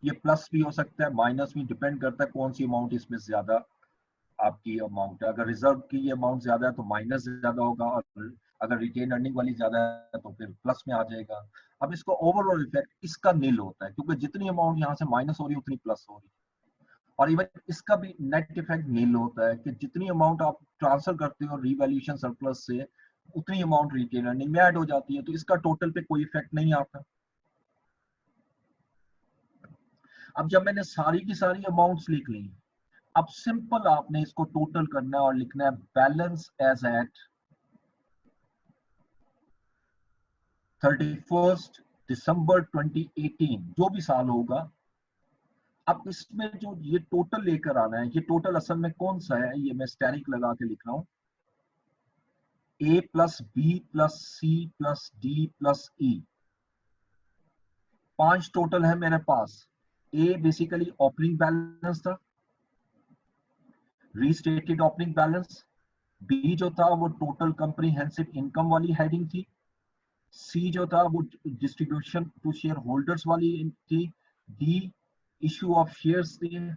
ये प्लस भी हो सकता है, माइनस भी, डिपेंड करता है कौन सी अमाउंट इसमें ज्यादा आपकी अमाउंट है। अगर रिजर्व की अमाउंट ज्यादा है तो माइनस ज्यादा होगा, और अगर रिटेन अर्निंग वाली ज्यादा है तो फिर प्लस में आ जाएगा। अब इसको ओवरऑल इफेक्ट इसका नील होता है, क्योंकि जितनी अमाउंट यहाँ से माइनस हो रही है उतनी प्लस हो रही है। और इवन इसका भी नेट इफेक्ट नील होता है कि जितनी अमाउंट आप ट्रांसफर करते हो रिवैल्यूएशन सरप्लस से, उतनी अमाउंट रिटेन अर्निंग में ऐड हो जाती है, तो इसका टोटल पे कोई इफेक्ट नहीं आता। अब जब मैंने सारी की सारी अमाउंट्स लिख ली, अब सिंपल आपने इसको टोटल करना है और लिखना है बैलेंस एज एट 31 दिसंबर 2018, जो भी साल होगा। अब इसमें जो ये टोटल लेकर आना है, ये टोटल असल में कौन सा है, ये मैं स्टैरिक लगा के लिख रहा हूं, A plus B plus C plus D plus E, 5 total है मेरे पास। ए बेसिकली ओपनिंग बैलेंस था, रीस्टेटेड ओपनिंग बैलेंस। बी जो था वो टोटल कंप्रीहेंसिव इनकम वाली हेडिंग थी। सी जो था वो डिस्ट्रीब्यूशन टू शेयर होल्डर्स वाली थी। डी इशू ऑफ शेयर्स थी।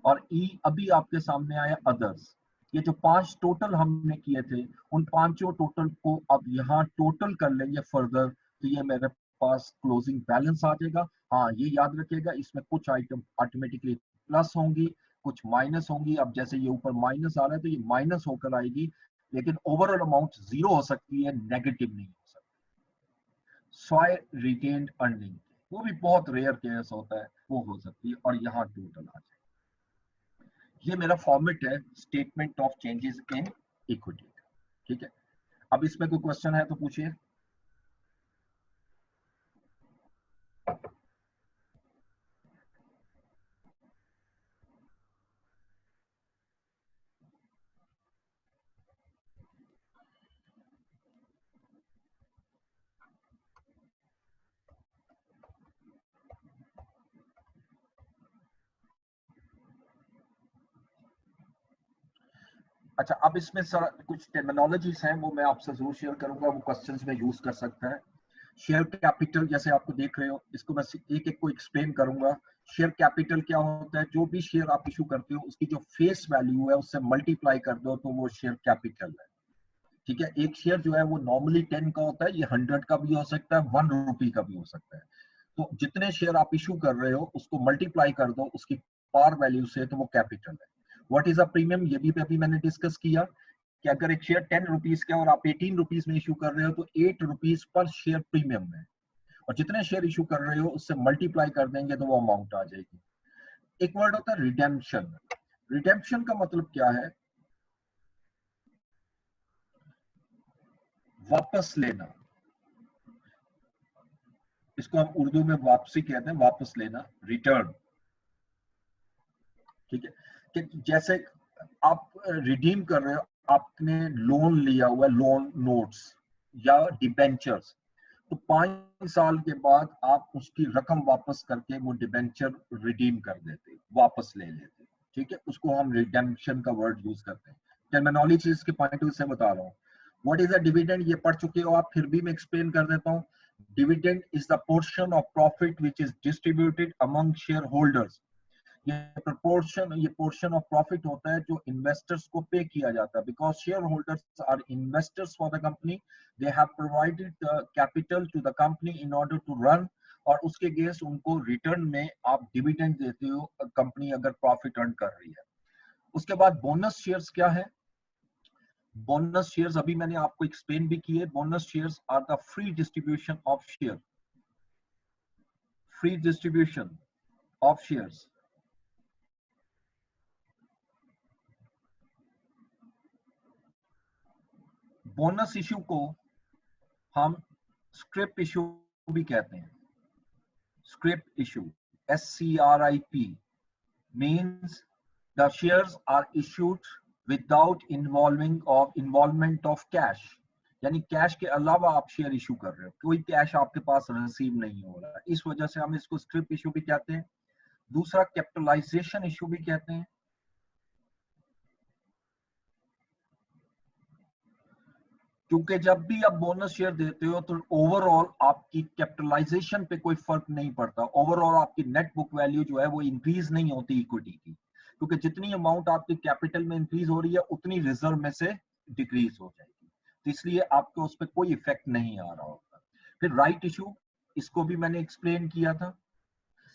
और ई अभी आपके सामने आया अदर्स। ये जो 5 टोटल हमने किए थे, उन 5 टोटल को अब यहाँ टोटल कर लेंगे फर्दर, तो ये मेरे पास क्लोजिंग बैलेंस आ जाएगा। हाँ, ये याद रखिएगा, इसमें कुछ आइटम ऑटोमेटिकली प्लस होंगी, कुछ माइनस होंगी। अब जैसे ये ऊपर माइनस आ रहा है तो ये माइनस होकर आएगी, लेकिन ओवरऑल अमाउंट जीरो हो सकती है, नेगेटिव नहीं हो सकती। स्वाय रिटेन्ड अर्निंग, वो भी बहुत रेयर केस होता है, वो हो सकती है, और यहाँ टोटल आ जाए। ये मेरा फॉर्मेट है statement of changes in equity. ठीक है, अब इसमें कोई क्वेश्चन है तो पूछिए। अच्छा, अब इसमें सर कुछ टर्मिनोलॉजीज हैं, वो मैं आपसे जरूर शेयर करूंगा, वो क्वेश्चंस में यूज कर सकता है। शेयर कैपिटल जैसे आपको देख रहे हो, इसको मैं एक एक को एक्सप्लेन करूंगा। शेयर कैपिटल क्या होता है, जो भी शेयर आप इशू करते हो उसकी जो फेस वैल्यू है उससे मल्टीप्लाई कर दो तो वो शेयर कैपिटल है। ठीक है, एक शेयर जो है वो नॉर्मली 10 का होता है, ये 100 का भी हो सकता है, 1 रुपी का भी हो सकता है। तो जितने शेयर आप इशू कर रहे हो उसको मल्टीप्लाई कर दो उसकी पार वैल्यू से, तो वो कैपिटल है। व्हाट इज अ प्रीमियम, ये भी अभी मैंने डिस्कस किया कि अगर एक शेयर 10 रुपीज का और आप 18 रुपीज में इशू कर रहे हो तो 8 रुपीज पर शेयर प्रीमियम है, और जितने शेयर इशू कर रहे हो उससे मल्टीप्लाई कर देंगे तो वो अमाउंट आ जाएगी। एक वर्ड होता है रिडेम्पशन। रिडेम्पशन का मतलब क्या है, वापस लेना। इसको हम उर्दू में वापसी कहते हैं, वापस लेना, रिटर्न। ठीक है, कि जैसे आप रिडीम कर रहे हो, आपने लोन लिया हुआ है, लोन नोट्स या डिबेंचर्स, तो 5 साल के बाद आप उसकी रकम वापस करके वो डिबेंचर रिडीम कर देते, वापस ले लेते। ठीक है, उसको हम रिडेम्पशन का वर्ड यूज करते हैं। टर्मिनोलॉजी इसके पॉइंट ऑफ व्यू से बता रहा हूँ। व्हाट इज अ डिविडेंड, ये पढ़ चुके हो आप, फिर भी मैं एक्सप्लेन कर देता हूँ। Dividend is the portion of profit which is distributed among share holders. ये पोर्शन ऑफ प्रॉफिट होता है जो इन्वेस्टर्स को पे किया जाता है, because share holders are investors for the company, they have provided capital to the company in order to run, और उसके अगेंस्ट उनको रिटर्न में आप डिविडेंड देते हो, कंपनी अगर प्रॉफिट अर्न कर रही है। उसके बाद बोनस शेयर्स क्या है, बोनस शेयर्स अभी मैंने आपको एक्सप्लेन भी किए। Bonus shares are the free distribution of share, free distribution of shares. Bonus issue को हम स्क्रिप इशू भी कहते हैं। Scrip issue, SCRIP, means the shares are issued without involvement of cash, यानी कैश के अलावा आप शेयर इशू कर रहे हो, कोई कैश आपके पास रिसीव नहीं हो रहा है, इस वजह से हम इसको स्क्रिप इशू भी कहते हैं। दूसरा कैपिटलाइजेशन इशू भी कहते हैं। क्योंकि जब भी आप बोनस शेयर देते हो तो ओवरऑल आपकी कैपिटलाइजेशन पे कोई फर्क नहीं पड़ता, ओवरऑल आपकी नेट बुक वैल्यू जो है वो इंक्रीज नहीं होती इक्विटी की, क्योंकि जितनी अमाउंट आपकी कैपिटल में इंक्रीज हो रही है उतनी रिजर्व में से डिक्रीज हो जाएगी, तो इसलिए आपको उस पर कोई इफेक्ट नहीं आ रहा होगा। फिर राइट इशू, इसको भी मैंने एक्सप्लेन किया था,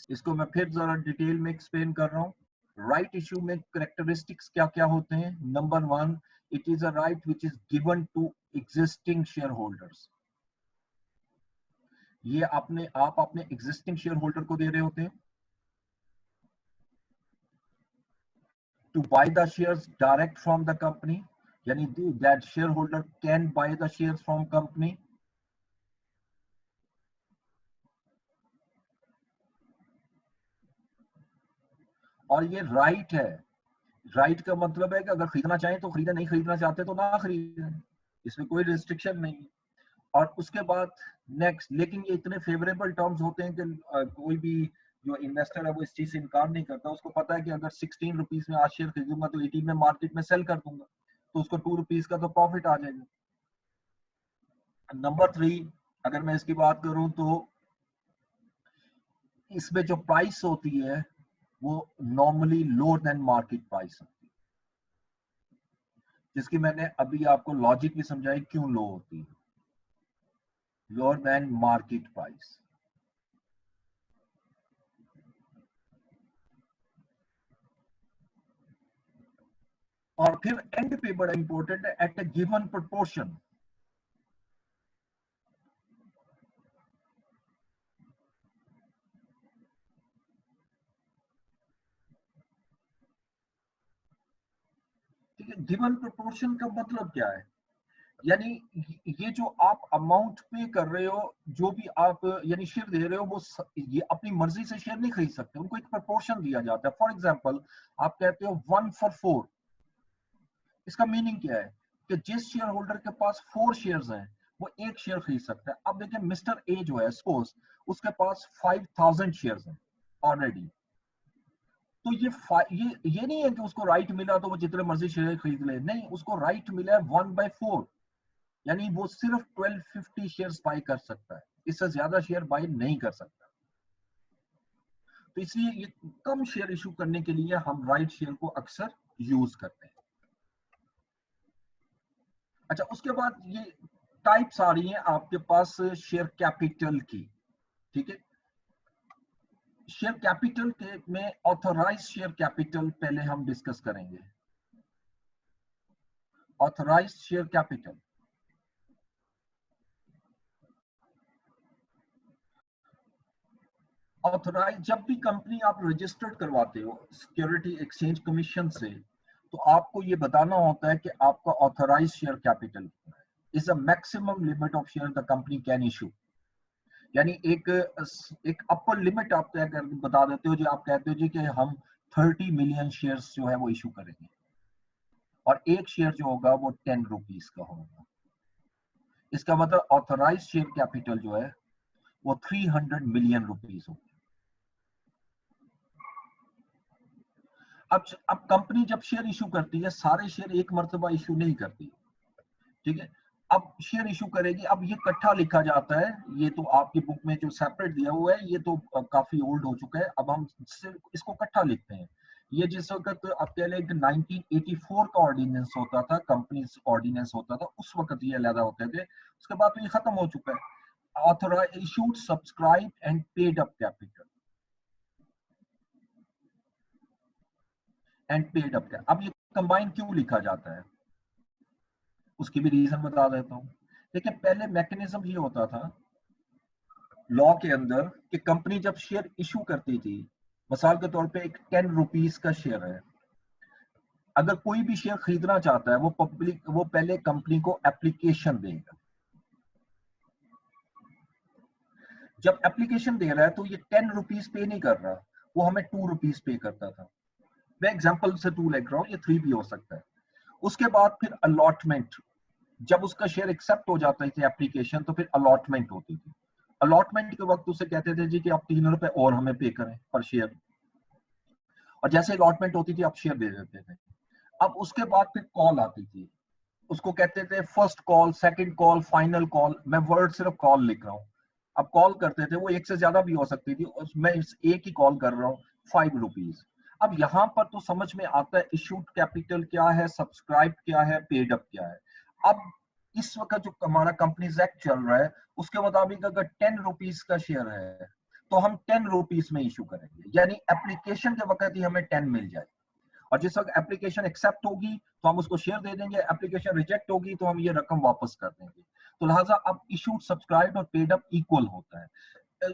इसको मैं फिर जरा डिटेल में एक्सप्लेन कर रहा हूँ। राइट इशू में करेक्टरिस्टिक्स क्या क्या होते हैं। Number 1, it is a right which is given to existing share holders. ये आप अपने एग्जिस्टिंग शेयर होल्डर को दे रहे होते हैं। To buy the shares direct from the company, यानी that share holder can buy the shares from company. और ये राइट है, राइट का मतलब है कि अगर खरीदना चाहें तो खरीदें, नहीं खरीदना चाहते तो ना खरीदें, इसमें कोई रिस्ट्रिक्शन नहीं है। और उसके बाद नेक्स्ट, लेकिन ये इतने फेवरेबल टर्म्स होते हैं कि कोई भी जो इन्वेस्टर है वो इस चीज से इनकार नहीं करता, उसको पता है कि अगर 16 रुपीज में आज शेयर खरीदूंगा तो 18 में मार्केट में सेल कर दूंगा, तो उसको 2 रुपीज का तो प्रॉफिट आ जाएगा। नंबर 3, अगर मैं इसकी बात करूं तो इसमें जो प्राइस होती है वो normally lower then market price होती है, जिसकी मैंने अभी आपको लॉजिक भी समझाई क्यों लो होती है, लोअर देन मार्केट प्राइस। और फिर एंड पे बड़ा इंपॉर्टेंट है, एट अ गिवन प्रोपोर्शन। ठीक है, गिवन प्रोपोर्शन का मतलब क्या है, यानी ये जो आप अमाउंट पे कर रहे हो, जो भी आप यानी शेयर दे रहे हो, वो ये अपनी मर्जी से शेयर नहीं खरीद सकते, उनको एक प्रोपोर्शन दिया जाता है। फॉर एग्जांपल आप कहते हो 1 for 4, इसका मीनिंग क्या है कि जिस शेयर होल्डर के पास 4 शेयर्स हैं वो एक शेयर खरीद सकता है। अब देखिए मिस्टर ए जो है, सपोज उसके पास 5000 शेयर्स हैं ऑलरेडी, तो ये नहीं है कि उसको राइट मिला तो वो जितने मर्जी शेयर खरीद ले, नहीं, उसको राइट मिला है 1/4, यानी वो सिर्फ 1250 शेयर्स बाय कर सकता है, इससे ज्यादा शेयर बाय नहीं कर सकता। तो इसलिए ये कम शेयर इशू करने के लिए हम राइट शेयर को अक्सर यूज करते हैं। अच्छा, उसके बाद ये टाइप्स आ रही हैं आपके पास शेयर कैपिटल की। ठीक है, शेयर कैपिटल के में ऑथराइज शेयर कैपिटल पहले हम डिस्कस करेंगे। ऑथराइज शेयर कैपिटल, ऑथराइज, जब भी कंपनी आप रजिस्टर्ड करवाते हो सिक्योरिटी एक्सचेंज कमीशन से, तो आपको ये बताना होता है कि आपका authorise share capital is a maximum limit of share the company can issue, यानी एक अपर लिमिट आप तय कर बता देते हो जी, आप कहते हो जी कि हम 30 मिलियन शेयर्स जो है वो इशू करेंगे, और एक शेयर जो होगा वो 10 रुपीज का होगा। इसका मतलब ऑथराइज शेयर कैपिटल जो है वो 300 मिलियन रुपीज होगा। अब कंपनी जब शेयर इशू करती है, सारे शेयर एक मर्तबा इशू नहीं करती, ठीक है, अब शेयर इशू करेगी, अब ये इकट्ठा लिखा जाता है, ये तो आपकी बुक में जो सेपरेट दिया हुआ है ये तो काफी ओल्ड हो चुका है, अब हम इसको इकट्ठा लिखते हैं। ये जिस वक्त आप कह लें 1984 का ऑर्डिनेंस होता था, कंपनी ऑर्डिनेंस होता था, उस वक्त ये अलग होते थे, उसके बाद तो ये खत्म हो चुका है। Authorised, issued, subscribe and paid up capital and paid up. अब ये कंबाइन क्यों लिखा जाता है, उसकी भी रीजन बता देता हूँ। देखिए, पहले मैकेनिज्म ये होता था लॉ के अंदर कि कंपनी जब शेयर इशू करती थी, मिसाल के तौर पे एक 10 रुपीज का शेयर है, अगर कोई भी शेयर खरीदना चाहता है वो पहले कंपनी को एप्लीकेशन देगा। जब एप्लीकेशन दे रहा है तो ये 10 रुपीज पे नहीं कर रहा, वो हमें 2 रुपीज पे करता था। मैं एग्जाम्पल से 2 लिख रहा हूँ, ये 3 भी हो सकता है। उसके बाद फिर अलॉटमेंट, जब उसका शेयर एक्सेप्ट हो जाता थी एप्लीकेशन, तो फिर अलॉटमेंट होती थी। अलॉटमेंट के वक्त उसे कहते थे जी कि आप 3 रुपए और हमें पे करें पर शेयर, और जैसे अलॉटमेंट होती थी आप शेयर दे देते थे। अब उसके बाद फिर कॉल आती थी, उसको कहते थे first call, second call, final call. मैं वर्ड सिर्फ कॉल लिख रहा हूँ। अब कॉल करते थे, वो एक से ज्यादा भी हो सकती थी, मैं एक ही कॉल कर रहा हूँ, 5 रुपीज। अब यहाँ पर तो समझ में आता है इशूड कैपिटल क्या है, सब्सक्राइब क्या है, पेड अप क्या है। अब इस वक्त जो हमारा कंपनीज एक्ट चल रहा है उसके मुताबिक अगर 10 रुपीज का शेयर है तो हम 10 रुपीज में इशू करेंगे, यानी एप्लीकेशन के वक्त ही हमें 10 मिल जाए। और जिस वक्त एप्लीकेशन एक्सेप्ट होगी तो हम उसको शेयर दे देंगे, एप्लीकेशन रिजेक्ट होगी तो हम ये रकम वापस कर देंगे। तो लिहाजा अब इशूड, सब्सक्राइब और पेड अप इक्वल होता है।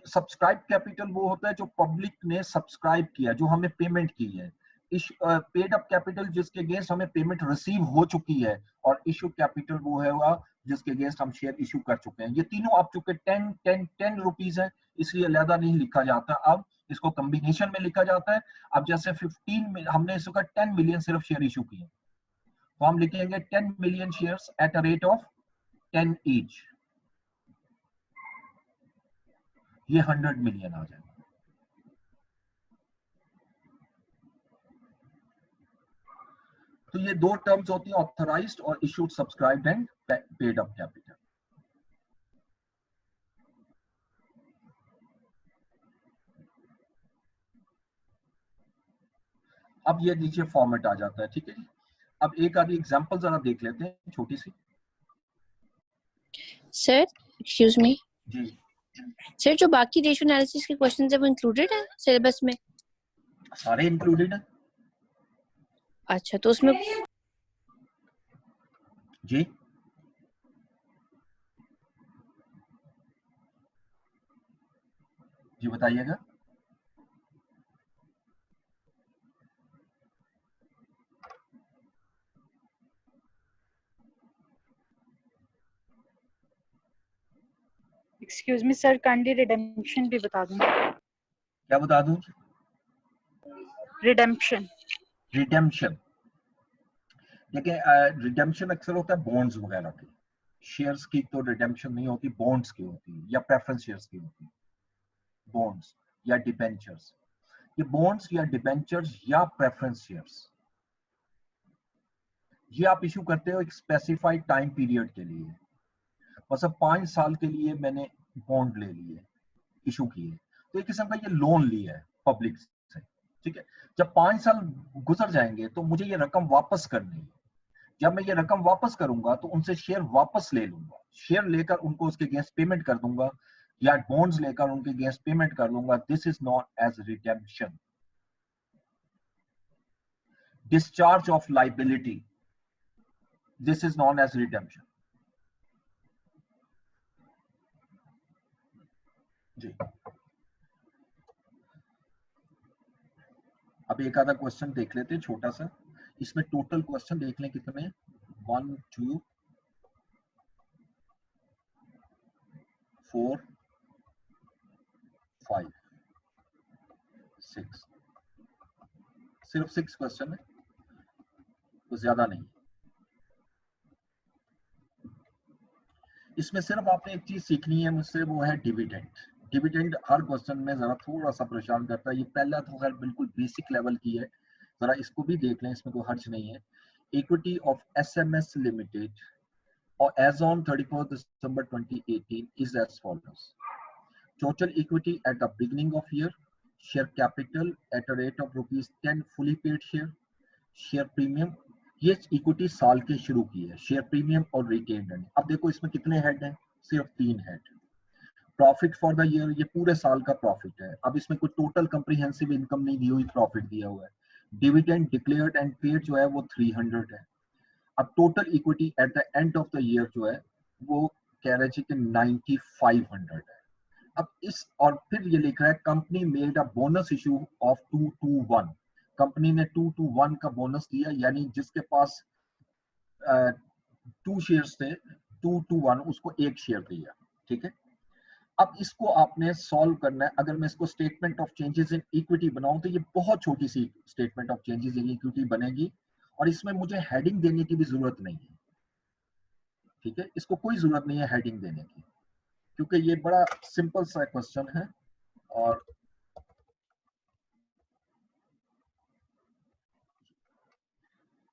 सब्सक्राइब कैपिटल वो होता है जो पब्लिक ने सब्सक्राइब किया, जो हमें पेमेंट की है। पेड अप कैपिटल जिसके अगेंस्ट हमें पेमेंट रिसीव हो चुकी है, और इशू कैपिटल वो है हुआ जिसके अगेंस्ट हम शेयर इशू कर चुके हैं। ये तीनों आप चुके 10 रुपीज है, इसलिए अलहदा नहीं लिखा जाता, अब इसको कॉम्बिनेशन में लिखा जाता है। अब जैसे 15 हमने इस वक्त 10 मिलियन सिर्फ शेयर इशू किए, तो हम लिखेंगे 10 million shares at a rate of 10 each, ये 100 मिलियन आ जाएगा। तो ये दो टर्म्स होती हैं, ऑथराइज्ड और issued, subscribed and paid up capital. अब ये नीचे फॉर्मेट आ जाता है, ठीक है जी। अब एक आधी एग्जांपल जरा देख लेते हैं, छोटी सी। सर एक्सक्यूज मी जी सर, जो बाकी रेशियो एनालिसिस के क्वेश्चंस है वो इंक्लूडेड है सिलेबस में? सारे इंक्लूडेड है अच्छा, तो उसमें जी। जी बताइएगा। Excuse me sir, kindly redemption भी बता दूं। क्या बता दूं? रिडेम्पशन। रिडेम्पशन, देखिए रिडेम्पशन अक्सर होता है बॉन्ड्स वगैरह की। शेयर्स की तो रिडेम्पशन नहीं होती, बॉन्ड्स की होती है, या प्रेफरेंस शेयर्स की होती है। बॉन्ड्स या डिबेंचर्स, ये बॉन्ड्स या डिबेंचर्स या प्रेफरेंस शेयर्स, ये आप इशू करते हो एक स्पेसिफाइड टाइम पीरियड के लिए। मतलब 5 साल के लिए मैंने बॉन्ड ले लिए, इशू किए, तो एक किस्म का ये लोन लिया है पब्लिक से, ठीक है। जब 5 साल गुजर जाएंगे तो मुझे ये रकम वापस करनी है। जब मैं ये रकम वापस करूंगा तो उनसे शेयर वापस ले लूंगा, शेयर लेकर उनको उसके अगेंस्ट पेमेंट कर दूंगा, या बॉन्ड्स लेकर उनके अगेंस्ट पेमेंट कर दूंगा। This is not as redemption. Discharge of liability, this is non as redemption. जी। अब एक आधा क्वेश्चन देख लेते हैं छोटा सा। इसमें टोटल क्वेश्चन देख लें कितने, 1 2 4 5 6, सिर्फ 6 क्वेश्चन है, तो ज्यादा नहीं। इसमें सिर्फ आपने एक चीज सीखनी है मुझसे, वो है डिविडेंड। डिविडेंड हर क्वेश्चन में जरा थोड़ा सा परेशान करता है। ये पहला तो खैर बिल्कुल बेसिक लेवल की है, जरा इसको भी देख लें, इसमें कोई हर्ज नहीं है। इक्विटी ऑफ एसएमएस लिमिटेड और as on 31 December 2018 is as follows. Total equity at the beginning of year, share capital at a rate of ₹10 fully paid share, share premium, ये इक्विटी साल के शुरू की है, शेयर प्रीमियम और retained earning. अब देखो इसमें कितने हेड हैं, सिर्फ 3 head. Profit for the year, ये पूरे साल का प्रॉफिट है। अब इसमें कोई टोटल कंप्रीहेंसिव इनकम नहीं दी हुई, प्रॉफिट दिया हुआ है। डिविडेंड डिक्लेयर्ड एंड पेड जो है वो 300 है। अब total equity at the end of the year जो है वो कह रहे थे कि 9500 है। अब इस, और फिर ये लिख रहा है company made a bonus issue of 2 to 1। Company ने 2 to 1 का बोनस दिया, यानी जिसके पास 2 शेयर्स थे, 2 to 1 उसको 1 शेयर दिया, ठीक है। अब इसको आपने सॉल्व करना है। अगर मैं इसको statement of changes in equity बनाऊं तो ये बहुत छोटी सी statement of changes in equity बनेगी, और इसमें मुझे हेडिंग देने की भी जरूरत नहीं है, ठीक है। इसको कोई जरूरत नहीं है हेडिंग देने की, क्योंकि ये बड़ा सिंपल सा क्वेश्चन है। और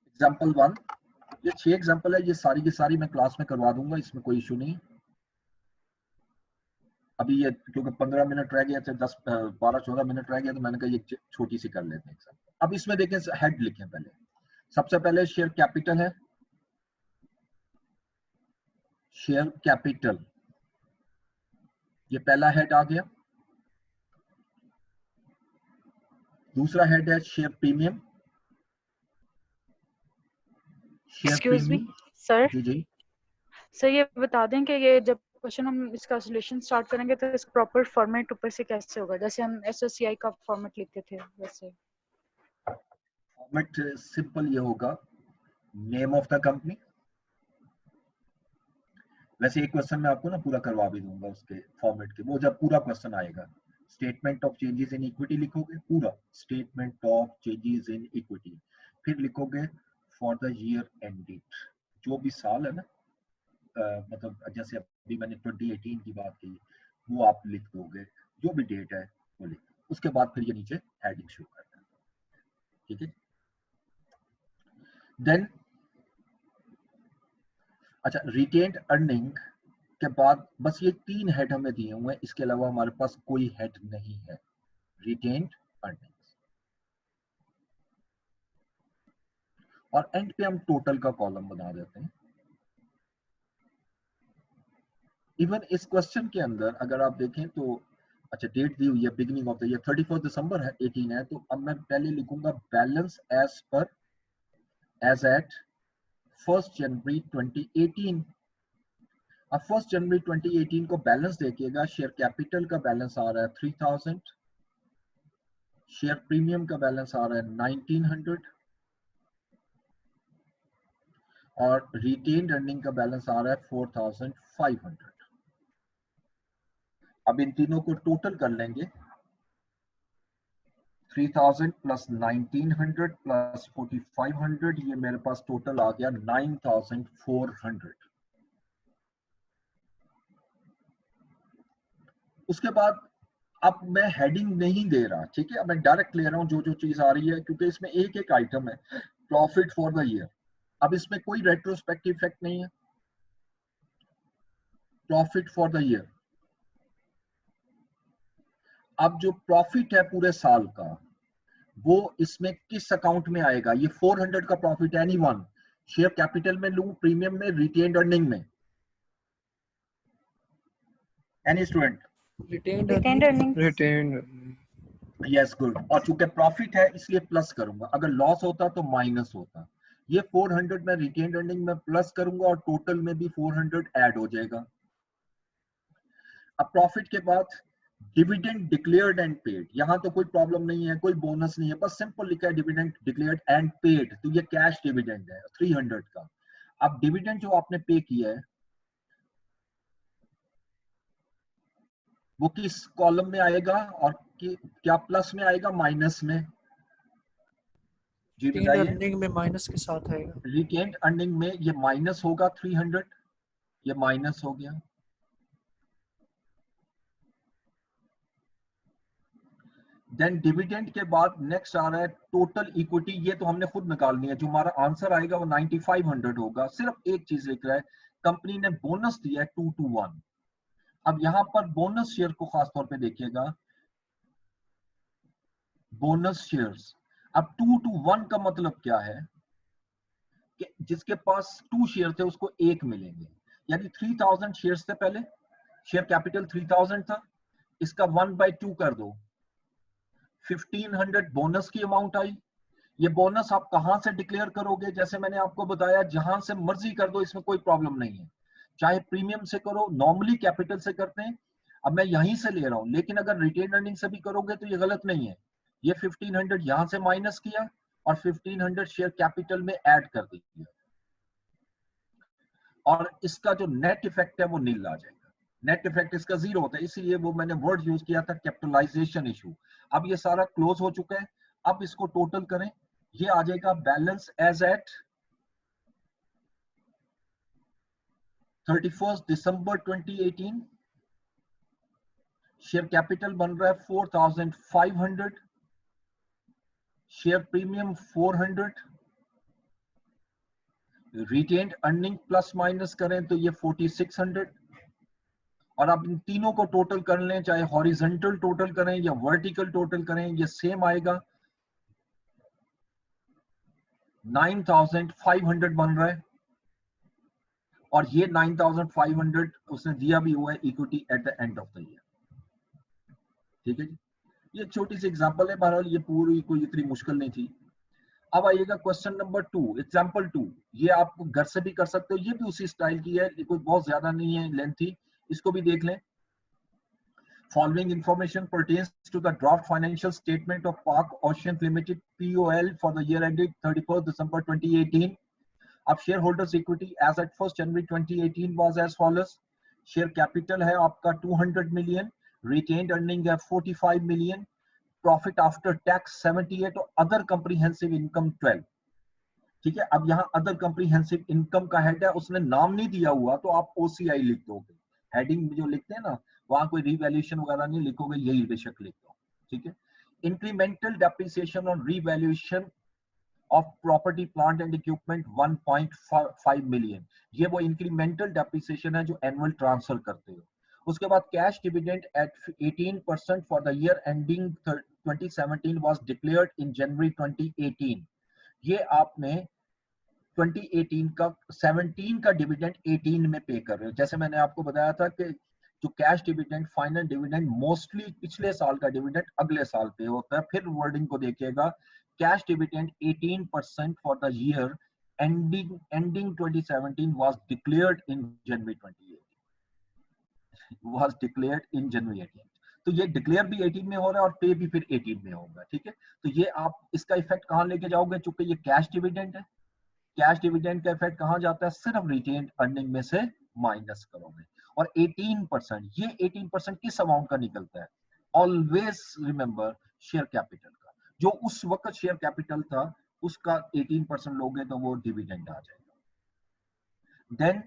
एग्जांपल 1, ये 6 एग्जांपल है, ये सारी की सारी मैं क्लास में करवा दूंगा, इसमें कोई इशू नहीं। अभी ये क्योंकि 15 मिनट रह गए थे, 10 12 14 मिनट रह गए, तो मैंने कहा ये छोटी सी कर लेते हैं एग्जांपल। अब इसमें देखें, हेड लिखें पहले। सबसे पहले शेयर कैपिटल है, शेयर कैपिटल, ये पहला हेड आ गया। दूसरा हेड है share premium, share excuse me premium. Sir, जी जी, सर ये बता दें कि ये जब क्वेश्चन हम इसका सॉल्यूशन स्टार्ट करेंगे तो इसका प्रॉपर फॉर्मेट ऊपर से कैसे होगा, जैसे हम एसओसीआई का फॉर्मेट लिखते थे वैसे? फॉर्मेट सिंपल ये होगा, नेम ऑफ द कंपनी। वैसे एक क्वेश्चन मैं आपको ना पूरा करवा भी दूंगा उसके फॉर्मेट के, वो जब पूरा क्वेश्चन आएगा। Statement of changes in equity लिखोगे पूरा, statement of changes in equity, फिर लिखोगे फॉर द ईयर एंडेड, जो भी साल है ना, मतलब जैसे अभी मैंने 2018 की बात की, वो आप लिख दोगे, जो भी डेट है वो लिख, उसके बाद फिर ये नीचे हेडिंग शो करना है, ठीक है। देन अच्छा, रिटेन्ड अर्निंग के बाद बस ये 3 हेड हमें दिए हुए हैं, इसके अलावा हमारे पास कोई हेड नहीं है। रिटेन्ड अर्निंग, और एंड पे हम टोटल का कॉलम बना देते हैं। इवन इस क्वेश्चन के अंदर अगर आप देखें तो, अच्छा डेट दी हुई है बिगिनिंग ऑफ द ईयर 31 दिसंबर है, 18 है, तो अब मैं पहले लिखूंगा balance as per as at 1 जनवरी 2018। अब 1 जनवरी 2018 को बैलेंस देखिएगा, शेयर कैपिटल का बैलेंस आ रहा है 3000, शेयर प्रीमियम का बैलेंस आ रहा है 1900, और रिटेन्ड अर्निंग का बैलेंस आ रहा है 4500। अब इन तीनों को टोटल कर लेंगे, 3000 प्लस 1900 प्लस 4500, ये मेरे पास टोटल आ गया 9400। उसके बाद अब मैं हेडिंग नहीं दे रहा, ठीक है, अब मैं डायरेक्ट ले रहा हूं जो जो चीज आ रही है, क्योंकि इसमें एक एक आइटम है, प्रॉफिट फॉर द ईयर। अब इसमें कोई रेट्रोस्पेक्टिव इफेक्ट नहीं है, प्रॉफिट फॉर द ईयर। अब जो प्रॉफिट है पूरे साल का, वो इसमें किस अकाउंट में आएगा? ये 400 का प्रॉफिट है, एनी वन, शेयर कैपिटल में लूं, प्रीमियम में, रिटेन्ड अर्निंग में, any student? Retained earning. Retained yes, good. और चूंकि प्रॉफिट है इसलिए प्लस करूंगा, अगर लॉस होता तो माइनस होता। ये 400 में रिटेन्ड अर्निंग में प्लस करूंगा, और टोटल में भी 400 ऐड हो जाएगा। अब प्रॉफिट के बाद डिविडेंड डिक्लेयर्ड एंड पेड, यहां तो कोई प्रॉब्लम नहीं है, कोई बोनस नहीं है, बस सिंपल लिखा है डिविडेंड डिक्लेयर्ड एंड पेड, तो ये कैश डिविडेंड है 300 का। अब डिविडेंड जो आपने पे किया है वो किस कॉलम में आएगा, और क्या प्लस में आएगा माइनस में? जी रिटेन्ड बताइए। अर्निंग में माइनस के साथ आएगा। रिटेन्ड अर्निंग में ये माइनस होगा 300, ये माइनस हो गया। देन डिविडेंड के बाद नेक्स्ट आ रहा है टोटल इक्विटी, ये तो हमने खुद निकालनी है, जो हमारा आंसर आएगा वो 9500 होगा। सिर्फ एक चीज लिख रहा है, कंपनी ने बोनस दिया है 2 to 1। अब यहां पर बोनस शेयर को खासतौर पे देखिएगा, बोनस शेयर्स। अब 2 to 1 का मतलब क्या है कि जिसके पास 2 शेयर थे उसको 1 मिलेंगे, यानी 3000 शेयर्स थे पहले, शेयर कैपिटल 3000 था, इसका 1/2 कर दो, 1500 बोनस की अमाउंट आई। ये बोनस आप कहां से डिक्लेयर करोगे? जैसे मैंने आपको बताया, जहां से मर्जी कर दो, इसमें कोई प्रॉब्लम नहीं है, चाहे प्रीमियम से करो, नॉर्मली कैपिटल से करते हैं, अब मैं यहीं से ले रहा हूं, लेकिन अगर रिटेन अर्निंग से भी करोगे तो ये गलत नहीं है। ये 1500 यहां से माइनस किया और 1500 शेयर कैपिटल में ऐड कर दिया, और इसका जो नेट इफेक्ट है वो नील आ जाएगा। नेट इफेक्ट इसका 0 होता है, इसीलिए वो मैंने वर्ड यूज किया था कैपिटलाइजेशन इशू। अब ये सारा क्लोज हो चुका है, अब इसको टोटल करें, ये आ जाएगा बैलेंस एज एट 31 दिसंबर 2018। शेयर कैपिटल बन रहा है 4500, share premium 400, retained earning plus minus करें तो ये 4600, और आप इन तीनों को टोटल कर लें, चाहे हॉरिजॉन्टल टोटल करें या वर्टिकल टोटल करें, ये सेम आएगा, 9500 बन रहा है, और ये 9500 उसने दिया भी हुआ है equity at the end of the year. ठीक है जी, ये छोटी सी एग्जांपल है, बहरहाल ये पूरी कोई इतनी मुश्किल नहीं थी। अब आइएगा क्वेश्चन नंबर 2, एग्जांपल 2। ये आप घर से भी कर सकते हो, ये भी उसी स्टाइल की है, कोई बहुत ज्यादा नहीं है लेंथी, इसको भी देख लें। Following information pertains to the draft financial statement of Park Ocean Limited (POL) for the year ended 31st December 2018. अब shareholders equity as at 1st January 2018 was as follows. Share capital है आपका 200 million, retained earning है 45 million, profit after tax 78 और other comprehensive income 12. ठीक है, अब यहाँ other comprehensive income का हेड है, उसने नाम नहीं दिया हुआ तो आप OCI लिख दोगे, हेडिंग जो लिखते हैं ना, वहां कोई रिवैल्यूएशन वगैरह नहीं लिखोगे, यही बेशक लिख दो। ठीक है, इंक्रीमेंटल डेप्रिसिएशन और revaluation of property plant and equipment 1.5 million, ये वो इंक्रीमेंटल डेप्रिसिएशन है जो एनुअल ट्रांसफर करते हो। उसके बाद cash dividend at 18% for the year ending 2017 was declared in January 2018। ये आपने 2018 का 17 का डिविडेंड 18 में पे कर रहे हो। जैसे मैंने आपको बताया था कि जो cash dividend, final dividend, mostly पिछले साल का डिविडेंड अगले साल पे होता है। फिर वर्डिंग को देखिएगा, cash dividend 18% for the year ending 2017 was declared in January 2018। तो ये डिक्लेयर भी 18 में हो रहा है और पे भी फिर 18 में होगा। ठीक है, तो ये आप इसका इफेक्ट कहां लेके जाओगे, चूंकि ये कैश डिविडेंड है, कैश डिविडेंड का इफेक्ट कहां जाता है, सिर्फ रिटेन्ड अर्निंग में से माइनस करोगे। और 18%, ये 18% किस अमाउंट का निकलता है, ऑलवेज रिमेंबर शेयर कैपिटल का, जो उस वक्त शेयर कैपिटल था उसका 18% लोगे तो वो डिविडेंड आ जाएगा। Then